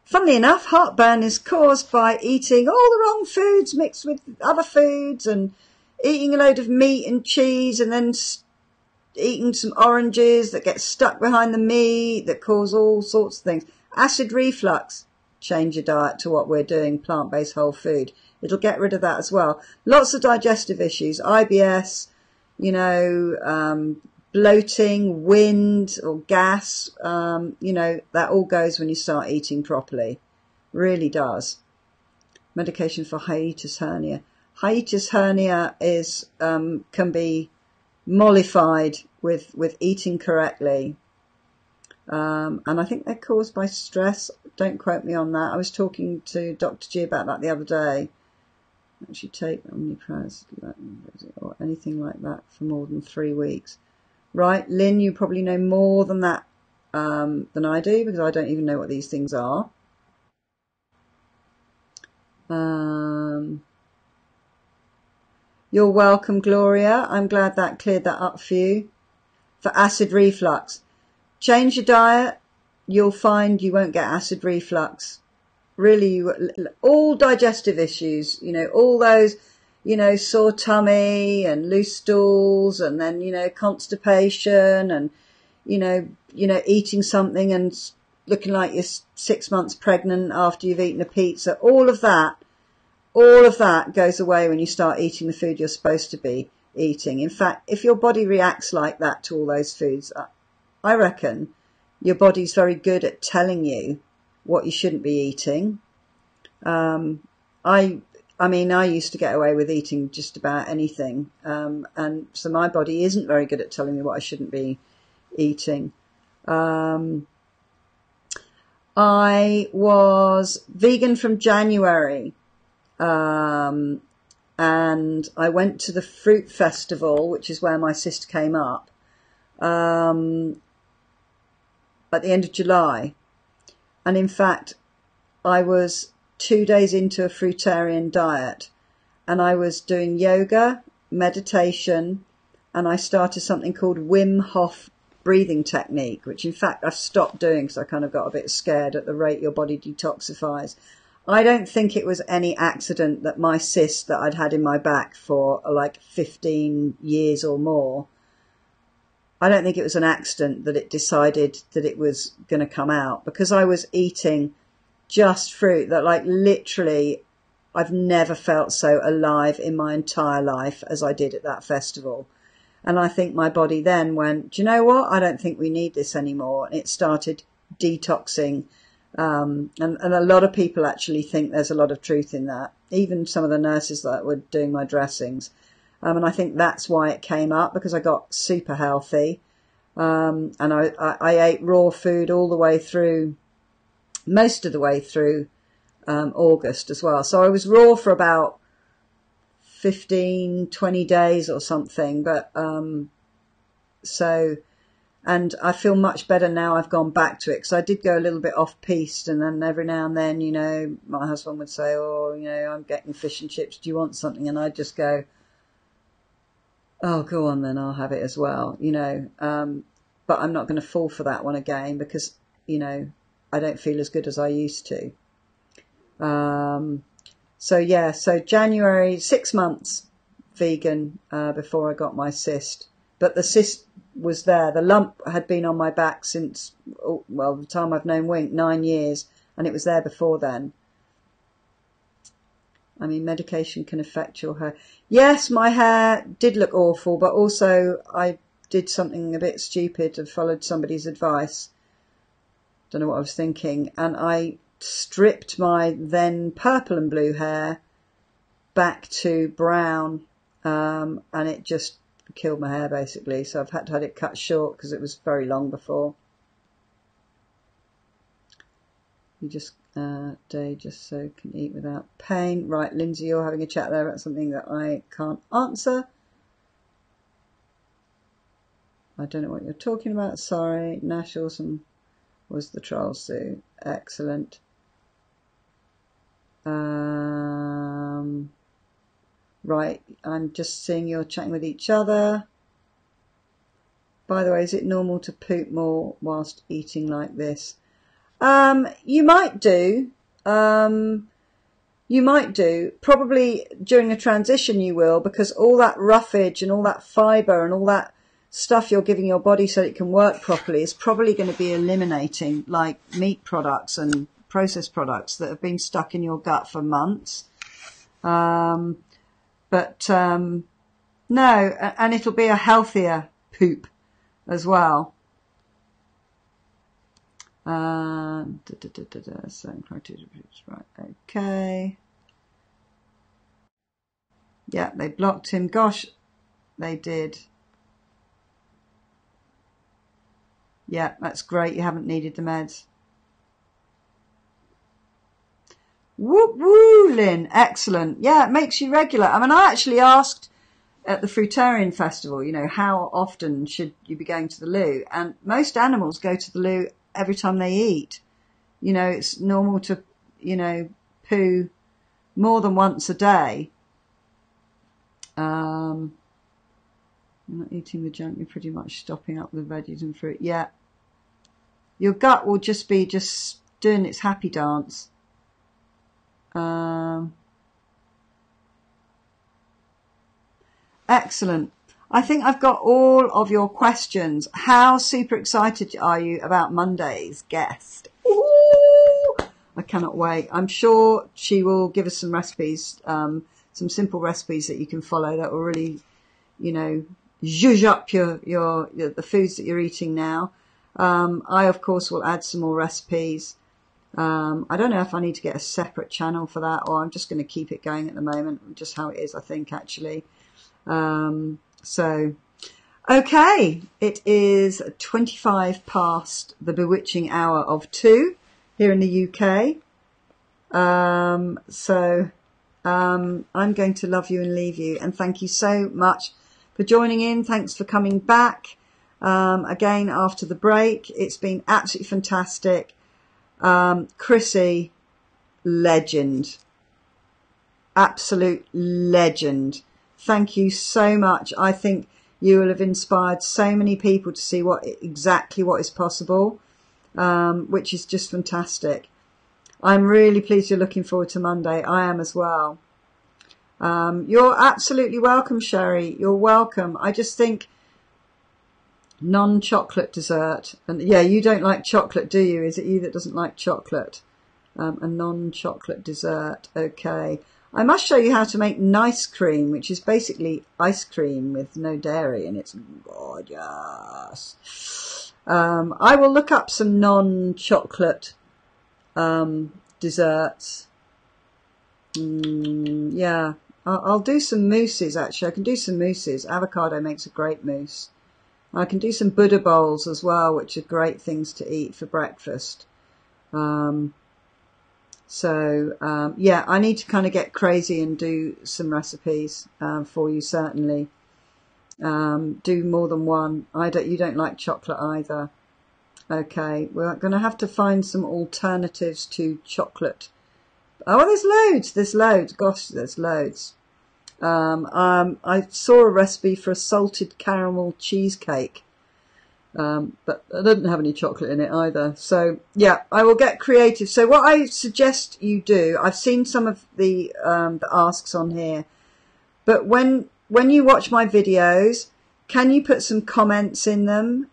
Funnily enough, heartburn is caused by eating all the wrong foods mixed with other foods and eating a load of meat and cheese and then eating some oranges that get stuck behind the meat that cause all sorts of things. Acid reflux. change your diet to what we're doing, plant-based whole food. It'll get rid of that as well. Lots of digestive issues, IBS, bloating, wind or gas, that all goes when you start eating properly. Really does. Medication for hiatus hernia. Hiatus hernia is can be mollified with eating correctly. And I think they're caused by stress. Don't quote me on that. I was talking to Dr. G about that the other day. Actually take Omnipraz or anything like that for more than 3 weeks. Right, Lynn, you probably know more than that than I do, because I don't even know what these things are. You're welcome, Gloria. I'm glad that cleared that up for you. For acid reflux, change your diet. You'll find you won't get acid reflux. Really, all digestive issues, all those, sore tummy and loose stools, and then, constipation, and, eating something and looking like you're 6 months pregnant after you've eaten a pizza. All of that goes away when you start eating the food you're supposed to be eating. In fact, if your body reacts like that to all those foods, I reckon your body's very good at telling you what you shouldn't be eating. I used to get away with eating just about anything. And so my body isn't very good at telling me what I shouldn't be eating. I was vegan from January. And I went to the fruit festival, which is where my cyst came up, at the end of July. And in fact, I was 2 days into a fruitarian diet, and I was doing yoga, meditation, and I started something called Wim Hof breathing technique, which in fact I've stopped doing because I kind of got a bit scared at the rate your body detoxifies. I don't think it was any accident that my cyst that I'd had in my back for like 15 years or more, I don't think it was an accident that it decided that it was going to come out, because I was eating just fruit that, like, literally I've never felt so alive in my entire life as I did at that festival. And I think my body then went, do you know what? I don't think we need this anymore. And it started detoxing. And a lot of people actually think there's a lot of truth in that. Even some of the nurses that were doing my dressings. And I think that's why it came up, because I got super healthy. And I ate raw food all the way through, most of the way through August as well. So I was raw for about 15, 20 days or something. But and I feel much better now I've gone back to it, because I did go a little bit off-piste, and then every now and then, my husband would say, I'm getting fish and chips, do you want something? And I'd just go, oh, go on then, I'll have it as well, but I'm not going to fall for that one again, because, I don't feel as good as I used to. So January, 6 months vegan before I got my cyst. But the cyst was there. The lump had been on my back since, the time I've known Wink, 9 years, and it was there before then. I mean, medication can affect your hair. Yes, my hair did look awful, but also I did something a bit stupid and followed somebody's advice. Don't know what I was thinking. And I stripped my then purple and blue hair back to brown, and it just killed my hair basically. So I've had to have it cut short because it was very long before. You just day just so can eat without pain. Right, Lindsay, you're having a chat there about something that I can't answer. I don't know what you're talking about. Sorry. Nash Awesome was the trial suit. Excellent. Right, I'm just seeing you're chatting with each other. By the way, is it normal to poop more whilst eating like this? You might do. Probably during a transition you will, because all that roughage and all that fibre and all that stuff you're giving your body so it can work properly is probably going to be eliminating, like meat products and processed products that have been stuck in your gut for months. No, and it'll be a healthier poop as well. Certain criteria, right? Okay. Yeah, they blocked him. Gosh, they did. Yeah, that's great. You haven't needed the meds. Woo woo, Lynn. Excellent. Yeah, it makes you regular. I mean, I actually asked at the Fruitarian Festival, how often should you be going to the loo? And most animals go to the loo every time they eat. It's normal to, poo more than once a day. You're not eating the junk, you're pretty much stopping up the veggies and fruit. Yeah. Your gut will just be doing its happy dance. Excellent. I think I've got all of your questions. How super excited are you about Monday's guest? Ooh, I cannot wait. I'm sure she will give us some recipes, some simple recipes that you can follow that will really, zhuzh up the foods that you're eating now. I, of course, will add some more recipes. I don't know if I need to get a separate channel for that, or I'm just going to keep it going at the moment, just how it is, I think, actually. Okay, it is 25 past the bewitching hour of 2 here in the UK. I'm going to love you and leave you, and thank you so much for joining in. Thanks for coming back again after the break. It's been absolutely fantastic. Chrissy, legend, absolute legend. Thank you so much. I think you will have inspired so many people to see exactly what is possible, which is just fantastic. I'm really pleased you're looking forward to Monday. I am as well. You're absolutely welcome, Sherry. You're welcome. I just think non-chocolate dessert. And yeah, you don't like chocolate, do you? Is it you that doesn't like chocolate? A non-chocolate dessert. Okay. I must show you how to make nice cream, which is basically ice cream with no dairy, and it's gorgeous. I will look up some non-chocolate desserts. Yeah, I'll do some mousses, actually. I can do some mousses. Avocado makes a great mousse. I can do some Buddha bowls as well, which are great things to eat for breakfast. Yeah, I need to kind of get crazy and do some recipes for you, certainly. Do more than one. You don't like chocolate either. Okay, we're going to have to find some alternatives to chocolate. Oh, there's loads. Gosh, there's loads. I saw a recipe for a salted caramel cheesecake. But I didn't have any chocolate in it either. So yeah, I will get creative. So what I suggest you do, I've seen some of the asks on here, but when you watch my videos, can you put some comments in them,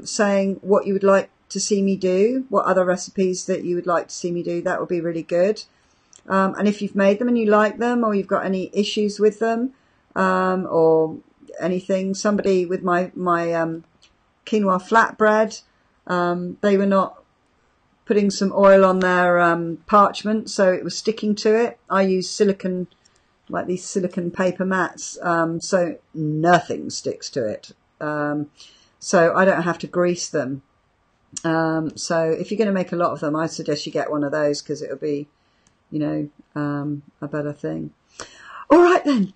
saying what you would like to see me do, what other recipes that you would like to see me do? That would be really good. And if you've made them and you like them, or you've got any issues with them, or anything, somebody with my quinoa flatbread, they were not putting some oil on their parchment, so it was sticking to it. I use silicone, like these silicone paper mats, so nothing sticks to it. So I don't have to grease them. So if you're going to make a lot of them, I suggest you get one of those, because it'll be, a better thing. All right then.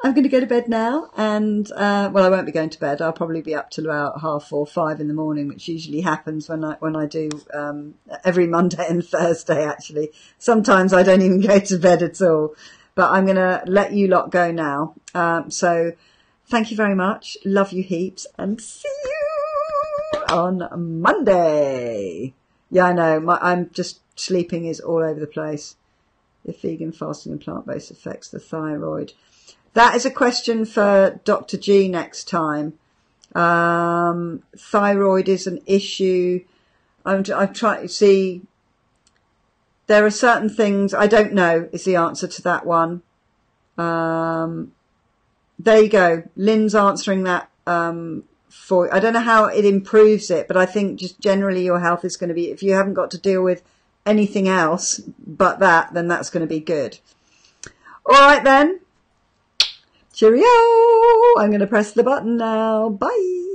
I'm going to go to bed now, and I won't be going to bed. I'll probably be up till about 4:30, 5 in the morning, which usually happens when I do every Monday and Thursday. Actually, sometimes I don't even go to bed at all. But I'm going to let you lot go now. So thank you very much. Love you heaps, and see you on Monday. Yeah, I know. I'm just sleeping is all over the place. If vegan fasting and plant-based affects the thyroid. That is a question for Dr. G next time. Thyroid is an issue. I'm trying to see there are certain things I don't know is the answer to that one. There you go. Lynn's answering that for. I don't know how it improves it, but I think just generally your health is going to be, if you haven't got to deal with anything else but that, then that's going to be good. All right then. Cheerio. I'm going to press the button now. Bye.